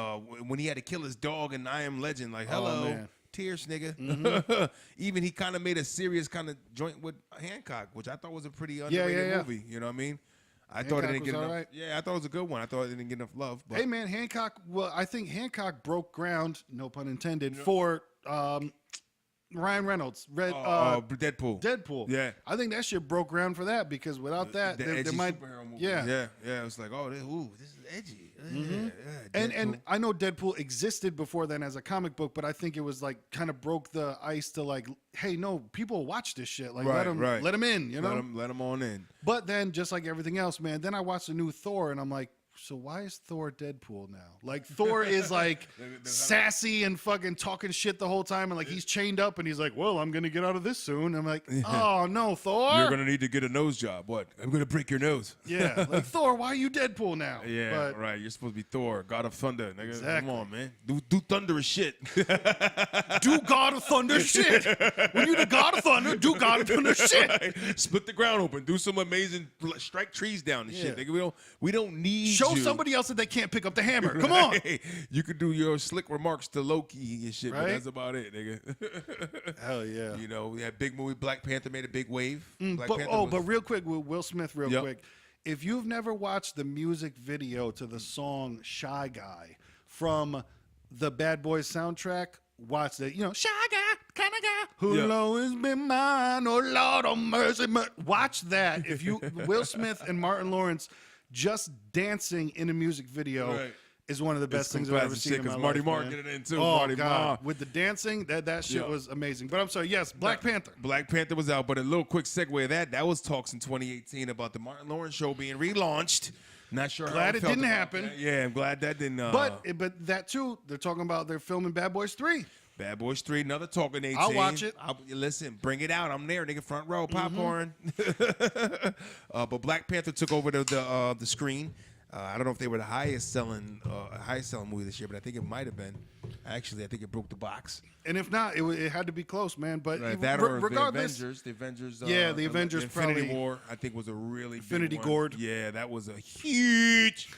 When he had to kill his dog in I Am Legend. Like, hello, man. tears, nigga. Even he kind of made a serious kind of joint with Hancock, which I thought was a pretty underrated movie. You know what I mean? I thought it didn't get enough. Right. Yeah, I thought it was a good one. I thought it didn't get enough love. But. Hey, man, Hancock. Well, I think Hancock broke ground, no pun intended, for Ryan Reynolds. Deadpool. Deadpool. Yeah. I think that shit broke ground for that because without that, there might. Movie. Yeah. It's like, oh, this is edgy. And I know Deadpool existed before then as a comic book, but I think it was like kind of broke the ice to like, hey, no, people watch this shit. Like, let them in, you know? Let them on in. But then, just like everything else, man, then I watched the new Thor, and I'm like, so why is Thor Deadpool now? Like, Thor is like sassy and fucking talking shit the whole time, and like he's chained up, and he's like, well, I'm gonna get out of this soon. I'm like, oh no, Thor, you're gonna need to get a nose job. What? I'm gonna break your nose. Yeah, like Thor, why are you Deadpool now? Yeah, right. You're supposed to be Thor, God of Thunder, nigga. Exactly. Come on, man. Do thunderous shit. Do God of Thunder shit. When you the God of Thunder, do God of Thunder shit. Right. Split the ground open. Do some amazing strike trees down and shit, nigga. We don't need. Show somebody else that they can't pick up the hammer. Come on. You could do your slick remarks to Loki and shit, but that's about it, nigga. Hell yeah. You know, we had big movie. Black Panther made a big wave. But real quick, Will Smith, quick. If you've never watched the music video to the song Shy Guy from the Bad Boys soundtrack, watch that. You know, Shy Guy, kind of guy who'll always be mine. Oh, Lord of mercy. Watch that. If you, Will Smith and Martin Lawrence just dancing in a music video is one of the best things I've ever seen in my life. Marty Mark did it in too. Oh, Marty God. With the dancing, that shit was amazing. But I'm sorry, yes, Black Panther. Black Panther was out, but a little quick segue of that was talks in 2018 about the Martin Lawrence show being relaunched. Not sure glad it didn't happen. Yeah, I'm glad that didn't. But that too, they're talking about they're filming Bad Boys 3. Bad Boys 3, another talking 18. I'll watch it. Listen, bring it out. I'm there, nigga, front row, popcorn. But Black Panther took over the screen. I don't know if they were the highest selling movie this year, but I think it might have been. Actually, I think it broke the box. And if not, it had to be close, man. But that or regardless, the Avengers. The Avengers Infinity probably. War, I think, was a really Infinity big Gord. Yeah, that was a huge.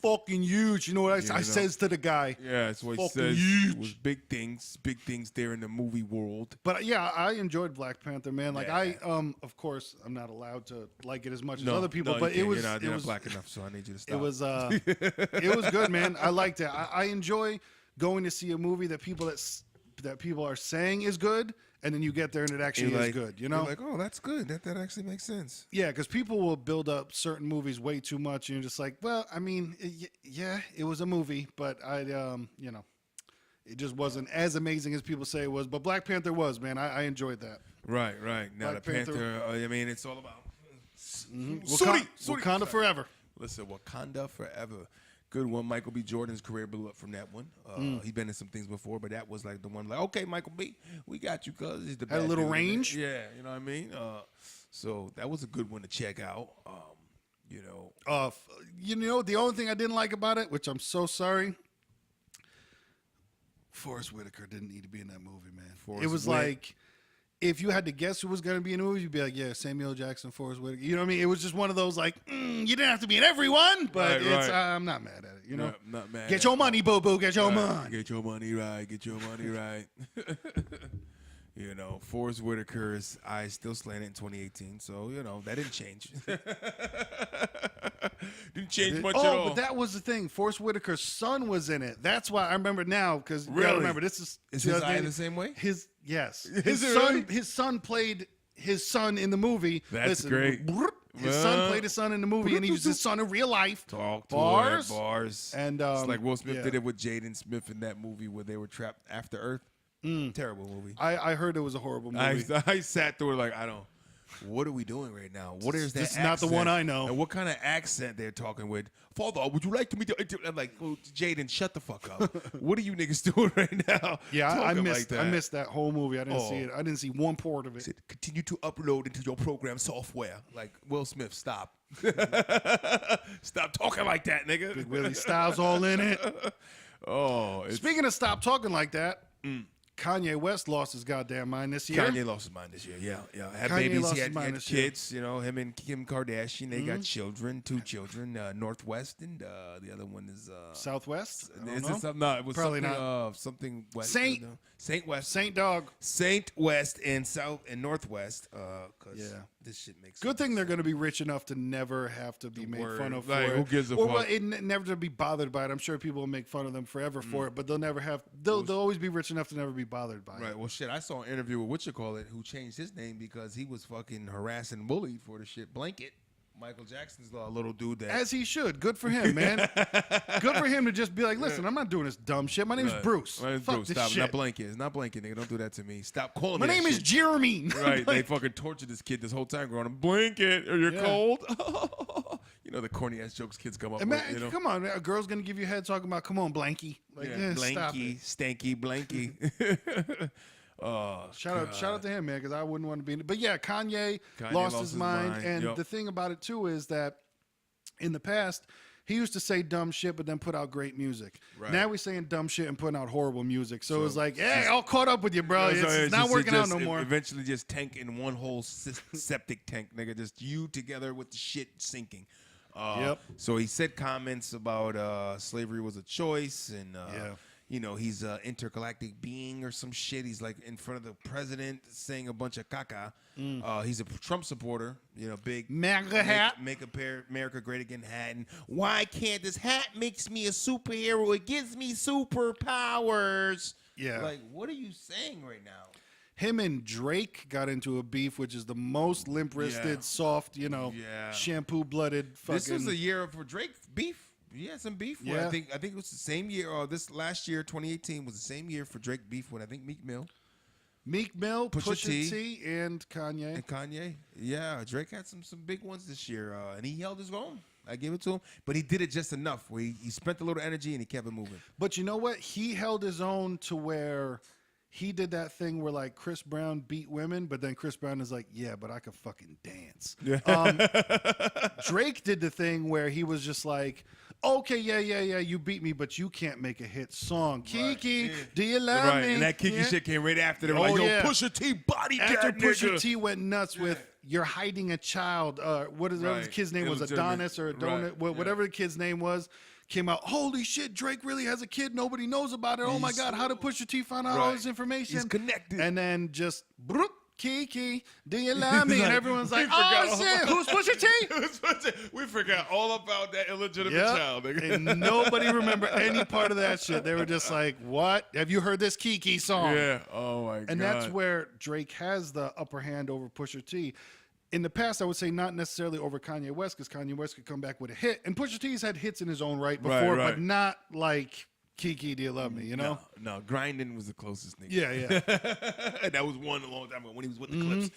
Fucking huge. You know what I says to the guy? Yeah, that's what he says. Huge. It was big things there in the movie world. But yeah, I enjoed Black Panther, man. Like of course, I'm not allowed to like it as much as other people, but it was you're not black enough, so I need you to stop. It was it was good, man. I liked it. I enjoy going to see a movie that people are saying is good. And then you get there and it actually is good, you know? You're like, oh, that's good. That actually makes sense. Yeah, because people will build up certain movies way too much. And you're just like, well, I mean, it was a movie, but it just wasn't as amazing as people say it was. But Black Panther was, man. I enjoyed that. Right. Now, Black the Panther, I mean, it's all about Wakanda forever. Listen, Wakanda forever. Good one. Michael B. Jordan's career blew up from that one. He's been in some things before, but that was like the one. Like, okay, Michael B., we got you, cuz he's the best. Had a little range. Yeah, you know what I mean. So that was a good one to check out. The only thing I didn't like about it, which I'm so sorry, Forrest Whitaker didn't need to be in that movie, man. It was like, if you had to guess who was going to be in the movie, you'd be like, yeah, Samuel Jackson, Forrest Whitaker. You know what I mean? It was just one of those like, you didn't have to be in everyone, but I'm not mad at it. You know, not mad. Get your money, boo boo. Get your money. Get your money right. Get your money right. You know, Forrest Whitaker's eyes still slanted in 2018, so that didn't change. Didn't change much at all. But that was the thing. Forrest Whitaker's son was in it. That's why I remember now, because remember this is his eye the same way. His son played his son in the movie. That's great. His son played his son in the movie, and he was his son in real life. Bars. And it's like Will Smith did it with Jaden Smith in that movie where they were trapped after Earth. Terrible movie. I heard it was a horrible movie. I sat through it like, what are we doing right now? What is that This is not the one I know. And what kind of accent they're talking with? Father, would you like to meet I'm like, oh, Jaden, shut the fuck up. What are you niggas doing right now? Yeah, I missed that whole movie. I didn't see it. I didn't see one part of it. Continue to upload into your program software. Like, Will Smith, stop. Stop talking like that, nigga. Big Willie Styles all in it. Oh. Speaking of stop talking like that, Kanye West lost his goddamn mind this year. Kanye lost his mind this year. Yeah. Had Kanye babies. lost He his had, mind had this year. kids. You know, him and Kim Kardashian. They got children, 2 children. Northwest and the other one is Southwest. I don't Is know. it something? No, it was Probably something, not. Something West. Saint. No. Saint West. Saint Dog. Saint West and South and Northwest. Because this shit makes Good sense. thing they're going to be rich enough to never have to be made word. fun of for Like, it. who gives a or fuck? never to be bothered by it. I'm sure people will make fun of them forever for it, but they'll never have. They'll always be rich enough to never be bothered by it. Right. Well, shit. I saw an interview with who changed his name because he was fucking harassed and bullied for the shit Blanket. Michael Jackson's little dude that. As he should. Good for him, man. Good for him to just be like, listen, I'm not doing this dumb shit. My name's Bruce. My name's Fuck Bruce. this Stop. shit. Not Blanket. It's not Blanket, nigga. Don't do that to me. Stop calling My me. name is Jeremy. Right. They fucking tortured this kid this whole time growing up. Blanket. Are you cold? You know the corny ass jokes kids come up with. You know? Come on, a girl's gonna give you a head talking about, come on, Blanky. Like, stop Blanky, it. stanky, Blanky. Shout out to him, man, because I wouldn't want to be in it. But yeah, Kanye lost his mind. And the thing about it too is that in the past, he used to say dumb shit, but then put out great music. Right. Now we're saying dumb shit and putting out horrible music. So it's like, hey, all caught up with you, bro. So It's not working out no more. Eventually, just tank in one whole septic tank, nigga. Just you together with the shit sinking. So he said comments about slavery was a choice, and you know, he's an intergalactic being or some shit. He's like in front of the president saying a bunch of caca. He's a Trump supporter, you know, big MAGA hat. Make America great again hat. And why can't this hat makes me a superhero? It gives me superpowers. Yeah. Like, what are you saying right now? Him and Drake got into a beef, which is the most limp-wristed, soft, you know, shampoo-blooded fucking. This was a year for Drake beef. He had some beef. Yeah. I think it was the same year. This last year, 2018, was the same year for Drake beef with I think Meek Mill. Pusha T, and Kanye. And Kanye. Yeah, Drake had some big ones this year, and he held his own. I give it to him. But he did it just enough where he spent a little energy and he kept it moving. But you know what? He held his own to where he did that thing where like Chris Brown beat women, but then Chris Brown is like, yeah, but I could fucking dance. Drake did the thing where he was just like, okay, yeah, you beat me, but you can't make a hit song. Kiki, do you love me? And that Kiki shit came right after. They were like, yo, Pusha T body after that Pusha nigga. T went nuts with "You're hiding a child." What is the kid's name was Adonis or Donut, whatever the kid's name was. Came out, holy shit, Drake really has a kid. Nobody knows about it. Oh my God, how did Pusha T find out all this information? He's connected. And then just, broop, Kiki, do you love me? And everyone's like, oh shit, who's Pusha T? We forgot all about that illegitimate child. Nigga. And nobody remember any part of that shit. They were just like, what? Have you heard this Kiki song? Yeah, oh my God. And that's where Drake has the upper hand over Pusha T. In the past, I would say not necessarily over Kanye West, because Kanye West could come back with a hit. And Pusha T's had hits in his own right before, but not like Kiki, do you love me, you know? No, Grindin' was the closest nigga. Yeah. And that was one a long time ago when he was with the Clips.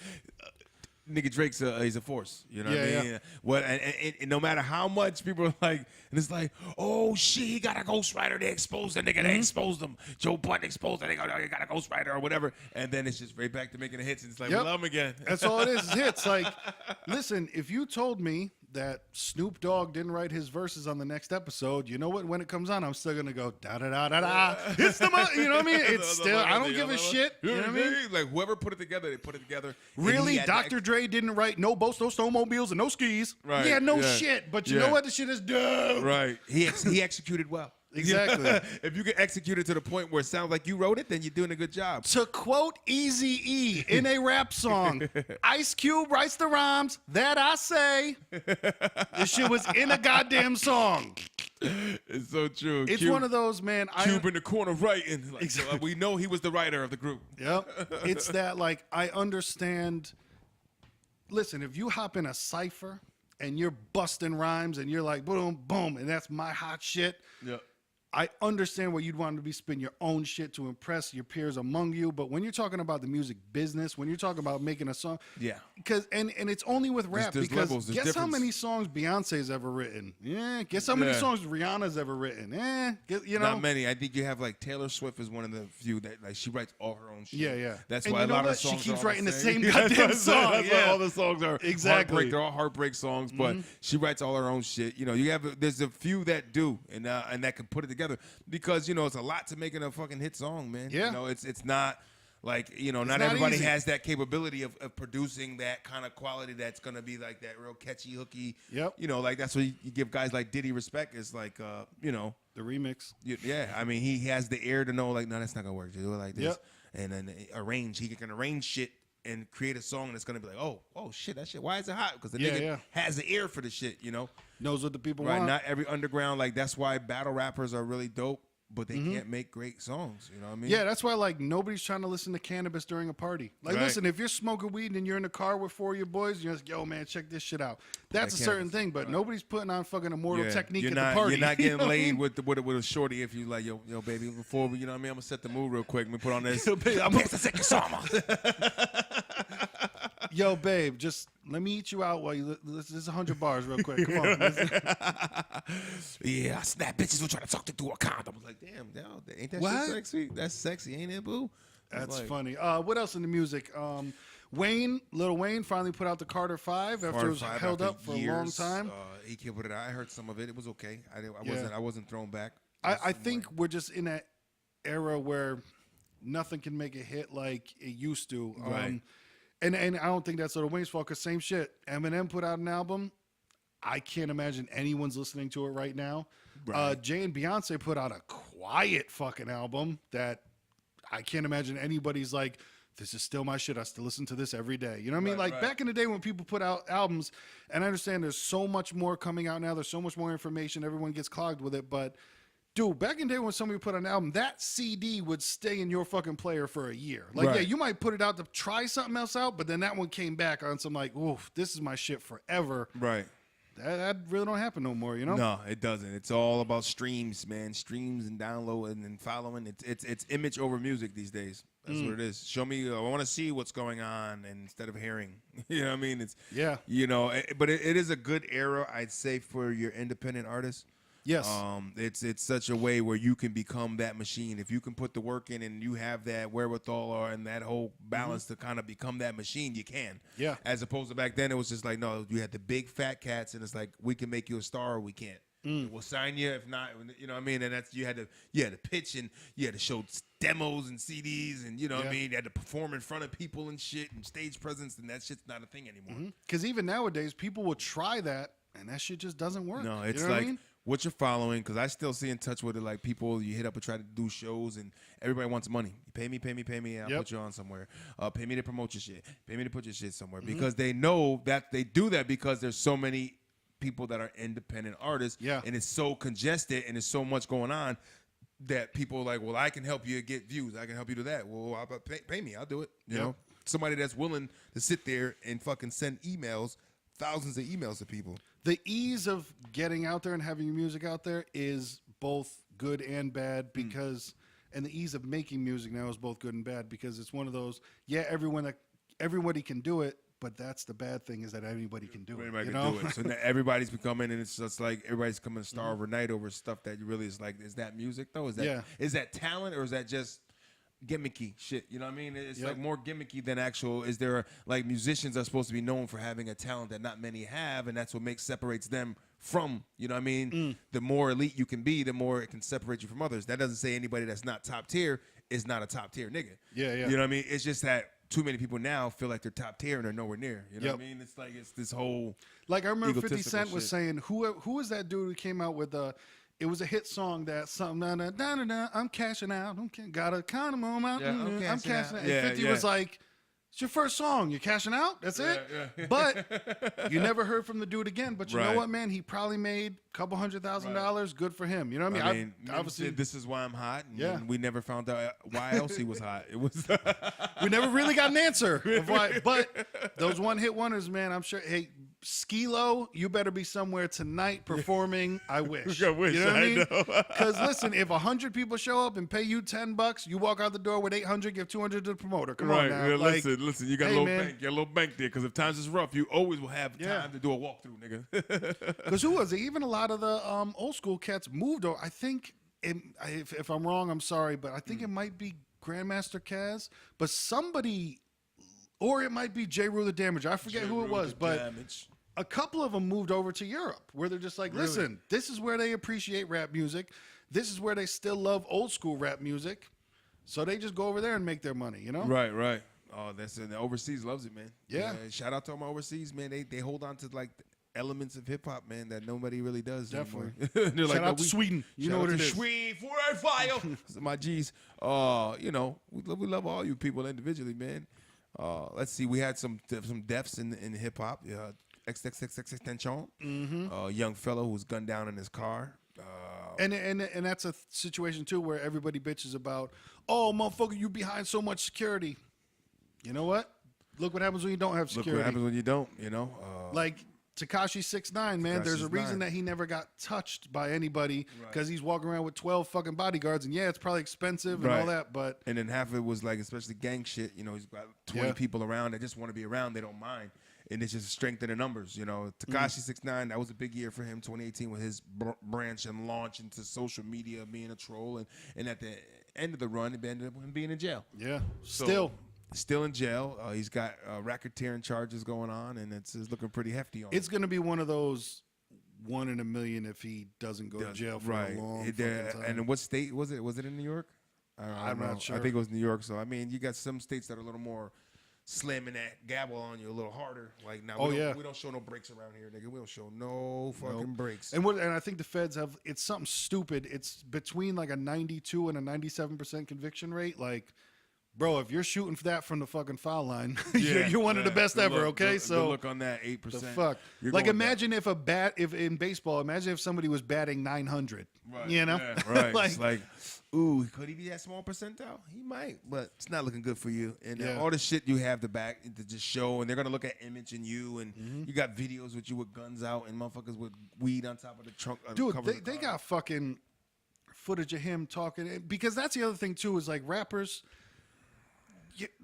Nigga Drake's he's a force, you know what I mean? What and no matter how much people are like, and it's like, oh shit, he got a ghostwriter. They exposed the nigga. They exposed him. Joe Budden exposed that nigga. He got a ghostwriter or whatever. And then it's just right back to making the hits. And it's like, we love him again. That's all it is hits. Like, listen, if you told me that Snoop Dogg didn't write his verses on the next episode, you know what? When it comes on, I'm still gonna go da da da da da. It's the you know what I mean? It's still I don't give a shit. You know what I mean? Like whoever put it together, they put it together. Really, Dr. Dre didn't write no boats, no snowmobiles, and no skis. Right. Yeah, no shit. But you know what? The shit is dope. Right. He executed well. Exactly. If you can execute it to the point where it sounds like you wrote it, then you're doing a good job. To quote Eazy-E in a rap song, Ice Cube writes the rhymes that I say. This shit was in a goddamn song. It's so true. It's one of those, man. Cube in the corner writing. Like, so we know he was the writer of the group. Yep. It's that, like, I understand. Listen, if you hop in a cipher and you're busting rhymes and you're like, boom, boom, and that's my hot shit. Yeah. I understand where you'd want to be spitting your own shit to impress your peers among you, but when you're talking about the music business, when you're talking about making a song, because and it's only with rap, there's because levels, there's guess how difference. many songs Beyonce's ever written? Yeah, guess how many songs Rihanna's ever written? You know, not many. I think you have like Taylor Swift is one of the few that like she writes all her own shit. Yeah. That's and why a lot of the she songs keeps are all writing the same same. goddamn song. That's why all the songs are exactly. heartbreak. They're all heartbreak songs, but she writes all her own shit. You know, there's a few that do and that can put it together. together because it's a lot to making a fucking hit song, man. Yeah. It's not. Like, not not everybody easy. has that capability of producing that kind of quality that's going to be like that real catchy, hooky. Yep. Like that's what you give guys like Diddy respect. It's like, the remix. yeah. I mean, he has the air to know, like, no, that's not going to work. You do it like this. Yep. And then he can arrange shit and create a song that's going to be like, oh, shit, that shit. Why is it hot? Because the nigga has the ear for the shit, Knows what the people Right. want. Not every underground, like, that's why battle rappers are really dope. But they can't make great songs, you know what I mean? Yeah, that's why like nobody's trying to listen to Cannabis during a party. Like, Right. listen, if you're smoking weed and you're in the car with 4 of your boys, you're like, yo, man, check this shit out. That's Like a certain Cannabis, thing, but nobody's putting on fucking Immortal Technique you're at not, the party. You're not You getting know what I laid mean? with a shorty if you like, yo, baby, before we, you know what I mean? I'm gonna set the mood real quick. Let me put on this. Yo, babe, I'm Pick the second song. Yo, babe, just let me eat you out while you. This is 100 bars real quick. Come on. Yeah, I snap bitches who try to talk to through a condom. I was like, damn, ain't that What? shit sexy? That's sexy, ain't it, boo? That's like, funny. What else in the music? Lil Wayne finally put out the Carter 5 after it was held up for a long time. He put it out. I heard some of it. It was okay. I wasn't thrown back. I think we're just in that era where nothing can make a hit like it used to. Right. And I don't think that's Lil Wayne's fault, because same shit. Eminem put out an album. I can't imagine anyone's listening to it right now. Right. Jay and Beyonce put out a quiet fucking album that I can't imagine anybody's like, this is still my shit. I still listen to this every day. You know what I mean? Like back in the day when people put out albums, and I understand there's so much more coming out now. There's so much more information. Everyone gets clogged with it. But dude, back in the day when somebody put out an album, that CD would stay in your fucking player for a year. Like, Right. yeah, you might put it out to try something else out, but then that one came back on some like, oof, this is my shit forever. Right. That really don't happen no more, you know? No, it doesn't. It's all about streams, man. Streams and downloading and following. It's image over music these days. That's what it is. Show me. I want to see what's going on instead of hearing. You know what I mean? It's but it is a good era, I'd say, for your independent artists. Yes. It's such a way where you can become that machine. If you can put the work in and you have that wherewithal and that whole balance to kind of become that machine, you can. Yeah. As opposed to back then, it was just like, no, you had the big fat cats, and it's like, we can make you a star or we can't. We'll sign you if not. You know what I mean? And that's you had to pitch and you had to show demos and CDs and you know what I mean. You had to perform in front of people and shit and stage presence, and that shit's not a thing anymore. Because even nowadays, people will try that, and that shit just doesn't work. No, it's you know like what I mean? what you're following, because I still see in touch with it, like people you hit up and try to do shows, and everybody wants money. Pay me, and I'll put you on somewhere. Pay me to promote your shit. Pay me to put your shit somewhere. Because they know that they do that because there's so many people that are independent artists, and it's so congested and there's so much going on that people are like, well, I can help you get views. I can help you do that. Well, pay me. I'll do it. You know, somebody that's willing to sit there and fucking send emails, thousands of emails to people. The ease of getting out there and having your music out there is both good and bad because, and the ease of making music now is both good and bad because it's one of those, everybody can do it, but that's the bad thing is that anybody can do it. Everybody can do it. So now everybody's becoming, and it's just like everybody's becoming a star overnight over stuff that really is like, is that music though? Is that talent or is that just gimmicky shit? You know what I mean? It's like more gimmicky than actual. Is there like musicians are supposed to be known for having a talent that not many have, and that's what separates them from, you know what I mean? The more elite you can be, the more it can separate you from others. That doesn't say anybody that's not top tier is not a top tier nigga. Yeah. You know what I mean? It's just that too many people now feel like they're top tier and they're nowhere near. You know what I mean? It's like it's this whole like I remember 50 Cent shit. was saying, who is that dude who came out with it was a hit song that something I'm cashing out. Got a condom on my I'm cashing out. And 50 was like, it's your first song. You're cashing out. That's it. Yeah. But you never heard from the dude again. But you know Right. what, man? He probably made a couple $100,000. Good for him. You know what I mean? Obviously, this is why I'm hot. And we never found out why else he was hot. It was we never really got an answer of why. But those one-hit wonders, man, I'm sure. Hey, Skilo, you better be somewhere tonight performing. I wish. I wish. You know what I mean? know. Because listen, if 100 people show up and pay you $10, you walk out the door with 800, give 200 to the promoter. Come on now. Yeah, Like, listen. You got hey, a little man. bank. You got a little bank there. Because if times is rough, you always will have time to do a walkthrough, nigga. Because who was it? Even a lot of the old school cats moved. Or I think, if I'm wrong, I'm sorry, but I think it might be Grandmaster Caz. But somebody, or it might be J. Rue the Damager. I forget who it was, but a couple of them moved over to Europe, where they're just like, listen, this is where they appreciate rap music. This is where they still love old school rap music. So they just go over there and make their money, you know? Right, right. Oh, that's the overseas loves it, man. Yeah. Shout out to all my overseas, man. They hold on to like elements of hip hop, man, that nobody really does. Definitely. They're Shout out to Sweden. You know what it is. Sweden, for fire. My G's. You know, we love all you people individually, man. Let's see. We had some deaths in hip hop. XXXXXTentacion. Young fellow who was gunned down in his car. And that's a situation too where everybody bitches about, oh, motherfucker, you behind so much security. You know what? Look what happens when you don't have security. Look what happens when you don't. You know, like Tekashi 6ix9ine, man. There's a reason that he never got touched by anybody because he's walking around with 12 fucking bodyguards, and yeah, it's probably expensive and all that, but and then half of it was like, especially gang shit. You know, he's got 20 people around that just want to be around. They don't mind. And it's just strength in the numbers, you know. Tekashi 6ix9ine, that was a big year for him, 2018, with his branch and launch into social media, being a troll. And at the end of the run, it ended up him being in jail. Yeah, still in jail. He's got racketeering charges going on, and it's looking pretty hefty on him. It's going to be one of those 1 in a million if he doesn't go to jail for a long fucking time. And what state was it? Was it in New York? I'm not sure. I think it was New York. So, I mean, you got some states that are a little more slamming that gavel on you a little harder. Like now, we don't show no breaks around here, nigga. We don't show no fucking breaks. And I think the feds have, it's something stupid. It's between like a 92 and a 97% conviction rate. Like, bro, if you're shooting for that from the fucking foul line, you're one of the best ever. Okay, so look on that 8%. The fuck. Like, imagine if in baseball, imagine if somebody was batting 900. Right. You know, right? It's like, ooh, could he be that small percentile? He might, but it's not looking good for you. And all the shit you have to back to just show, and they're gonna look at image in you, and you got videos with you with guns out and motherfuckers with weed on top of the trunk. Dude, they got fucking footage of him talking, because that's the other thing too, is like rappers,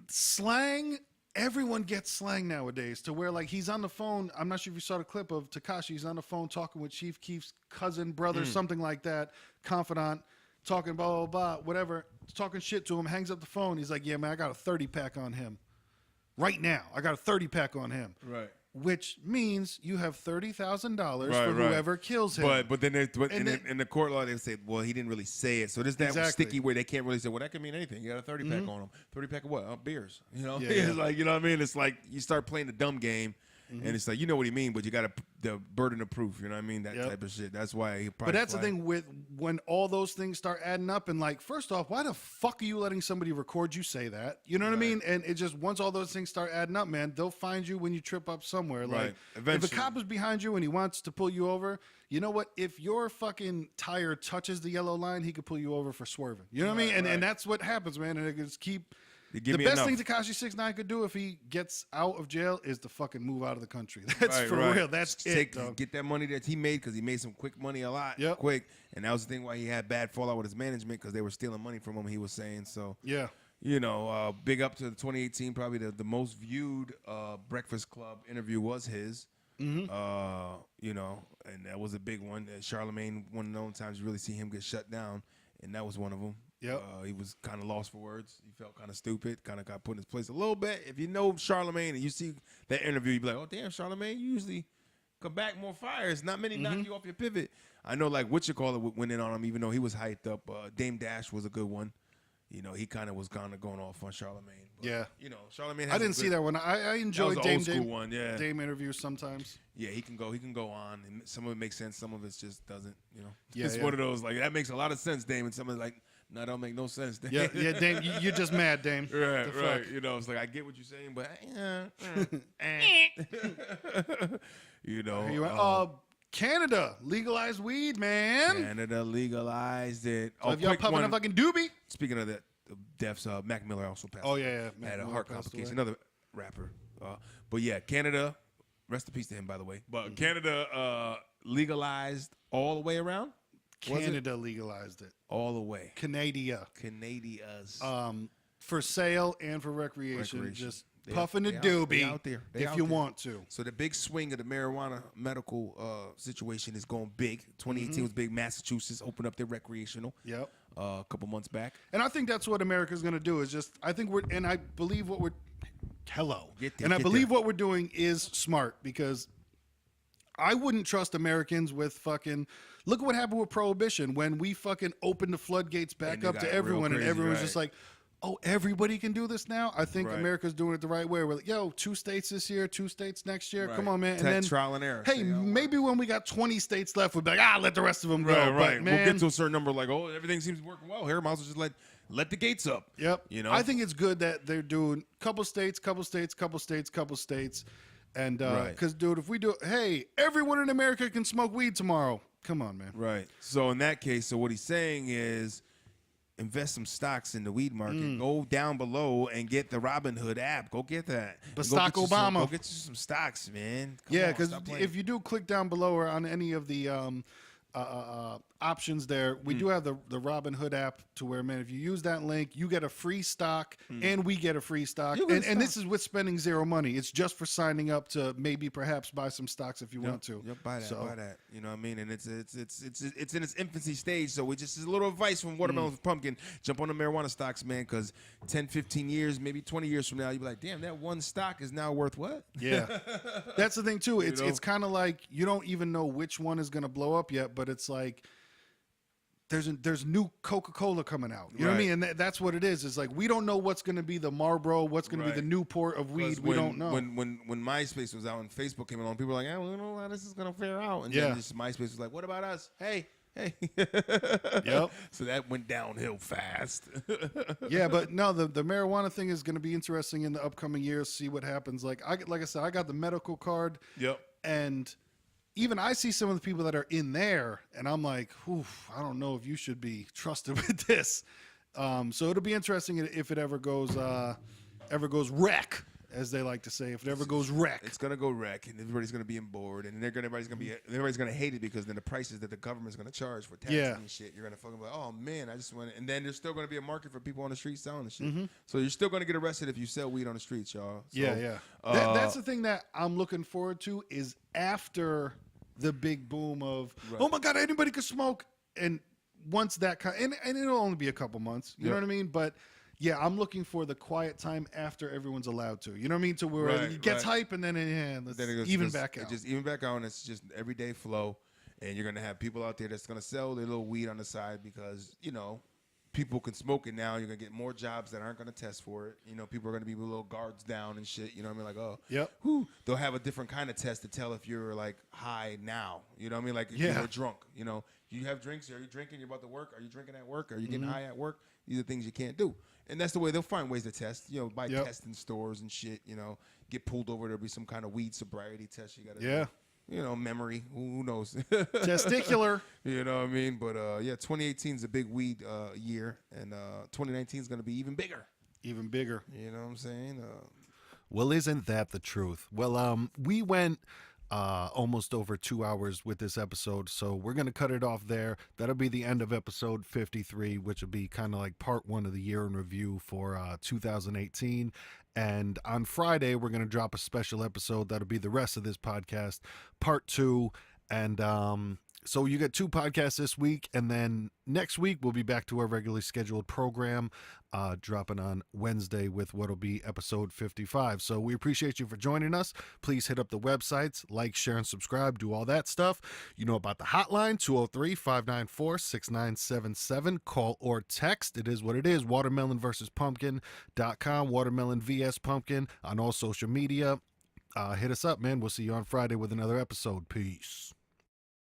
slang. Everyone gets slang nowadays to where, like, he's on the phone. I'm not sure if you saw the clip of Tekashi. He's on the phone talking with Chief Keef's cousin, brother, something like that, confidant, talking blah, blah, blah, whatever, talking shit to him, hangs up the phone. He's like, yeah, man, I got a 30-pack on him. Right now, I got a 30-pack on him. Right. Which means you have $30,000 for whoever kills him. But then in the court law, they say, well, he didn't really say it. So there's that sticky where they can't really say, well, that could mean anything. You got a 30-pack on him. 30-pack of what? Beers. You know? It's like, you know what I mean? It's like you start playing the dumb game, and it's like, you know what he mean, but you got the burden of proof. You know what I mean? That type of shit. That's why he probably. But that's the thing with when all those things start adding up, and like, first off, why the fuck are you letting somebody record you say that? You know what I mean? And it just, once all those things start adding up, man, they'll find you when you trip up somewhere. Like, if a cop is behind you and he wants to pull you over, you know what? If your fucking tire touches the yellow line, he could pull you over for swerving. You know what I mean? And that's what happens, man. And it just keep. The best thing Tekashi 6ix9ine could do if he gets out of jail is to fucking move out of the country. That's for real. That's get that money that he made, because he made some quick money a lot quick. And that was the thing why he had bad fallout with his management, because they were stealing money from him, he was saying. So, you know, big up to the 2018, probably the most viewed Breakfast Club interview was his. You know, and that was a big one. Charlemagne, one of the only times you really see him get shut down, and that was one of them. He was kind of lost for words. He felt kind of stupid, kind of got put in his place a little bit. If you know Charlemagne and you see that interview, you be like, oh, damn, Charlemagne, you usually come back more fires. Not many knock you off your pivot. I know, like, whatchamacallit went in on him, even though he was hyped up. Dame Dash was a good one. You know, he kind of was going off on Charlemagne. But, you know, Charlemagne has I didn't see that one. I enjoyed Dame one, Dame interviews sometimes. Yeah, he can go on. And some of it makes sense. Some of it just doesn't, you know. It's one of those, like, that makes a lot of sense, Dame. And some of it, like, no, that don't make no sense, Dame. Yeah, Dame, you're just mad, Dame. Right. You know, it's like, I get what you're saying, but, you know. Canada legalized weed, man. Canada legalized it. So if y'all puffing a fucking doobie. Speaking of that, deaths, Mac Miller also passed. Oh, yeah. Had a heart complication. Another rapper. But yeah, Canada, rest in peace to him, by the way. But Canada legalized all the way around. Canada legalized it all the way. Canadias. For sale and for recreation. Just puffing a doobie out there. if you want to. So the big swing of the marijuana medical situation is going big. 2018 was big. Massachusetts opened up their recreational. A couple months back. And I think that's what America's going to do. Is just, I think I believe what we're. Hello. I believe what we're doing is smart, because I wouldn't trust Americans with fucking. Look at what happened with Prohibition when we fucking opened the floodgates back they up got to real everyone, and crazy, everyone's right. just like, "Oh, everybody can do this now." I think Right. America's doing it the right way. We're like, "Yo, 2 states this year, 2 states next year. Right. Come on, man." And Tech then trial and error. hey, See how it maybe when we got 20 states left, we'll be like, let the rest of them go. Right, right. But, man, We'll get to a certain number, like, oh, everything seems working well here. Might as well just let the gates up. Yep. You know, I think it's good that they're doing couple states, and Right. because, dude, if we do, hey, everyone in America can smoke weed tomorrow. Come on, man. right. So in that case, so what he's saying is, invest some stocks in the weed market. Go down below and get the Robinhood app. Go get that. But And go stock get you some- Obama. Go get you some stocks, man. Come Yeah, on, because stop playing. if you do click down below or on any of the options there, we do have the Robinhood app to where, man, if you use that link, you get a free stock and we get a free stock. You get And this stock. is with spending zero money. It's just for signing up to maybe perhaps buy some stocks if you want to. Yep, buy that, So- buy that. You know what I mean? And it's in its infancy stage, so we just is a little advice from Watermelon with Pumpkin. Jump on the marijuana stocks, man, because 10, 15 years, maybe 20 years from now, you'll be like, damn, that one stock is now worth what? Yeah, that's the thing too. It's know? it's kind of like you don't even know which one is going to blow up yet, but it's like there's new Coca-Cola coming out. You know what I Right. mean? And that's what it is. It's like we don't know what's going to be the Marlboro, what's going to Right. be the Newport of weed. 'Cause We don't know. When MySpace was out and Facebook came along, people were like, I don't know how this is gonna fare out. And Yeah. then this MySpace was like, what about us? Hey. Yep. So that went downhill fast. Yeah, but no, the marijuana thing is going to be interesting in the upcoming years. See what happens. Like I said, I got the medical card, Yep. and even I see some of the people that are in there, and I'm like, I don't know if you should be trusted with this. So it'll be interesting if it ever goes wreck, as they like to say. If it ever goes wreck, It's gonna go wreck, and everybody's gonna be on board, and everybody's gonna hate it because then the prices that the government's gonna charge for taxes Yeah. and shit, you're gonna fucking be like, oh man, I just want it. And then there's still gonna be a market for people on the street selling the shit. Mm-hmm. So you're still gonna get arrested if you sell weed on the streets, y'all. So, yeah. That's the thing that I'm looking forward to is after the big boom of, oh my God, anybody can smoke. And once that and it'll only be a couple months, you know Yep. what I mean? But yeah, I'm looking for the quiet time after everyone's allowed to. You know what I mean? To where Right, it gets right. hype and then let's Then it goes even just- back it out. just even back out, and it's just everyday flow. And you're gonna have people out there that's gonna sell their little weed on the side because people can smoke it now. You're gonna get more jobs that aren't gonna test for it. People are gonna be with little guards down and shit. You know what I mean? Like, oh, Yep. whew. They'll have a different kind of test to tell if you're like high now. You know what I mean? Like if Yeah. you're drunk. You have drinks. Are you drinking? You're about to work. Are you drinking at work? Are you getting Mm-hmm. high at work? These are things you can't do. And that's the way they'll find ways to test. By Yep. testing stores and shit. Get pulled over. There'll be some kind of weed sobriety test you got to do. Yeah. Memory. Who knows? Testicular. You know what I mean? But 2018 is a big weed year, and 2019 is going to be even bigger. Even bigger. You know what I'm saying? Well, isn't that the truth? Well, we went almost over 2 hours with this episode, so we're going to cut it off there. That'll be the end of episode 53, which will be kind of like part 1 of the year in review for 2018. And on Friday, we're going to drop a special episode. That'll be the rest of this podcast, part 2. And so you get 2 podcasts this week, and then next week we'll be back to our regularly scheduled program, dropping on Wednesday with what'll be episode 55. So we appreciate you for joining us. Please hit up the websites, like, share, and subscribe, do all that stuff. You know about the hotline, 203-594-6977. Call or text. It is what it is. watermelonversuspumpkin.com, Watermelon vs Pumpkin on all social media. Hit us up, man. We'll see you on Friday with another episode. Peace.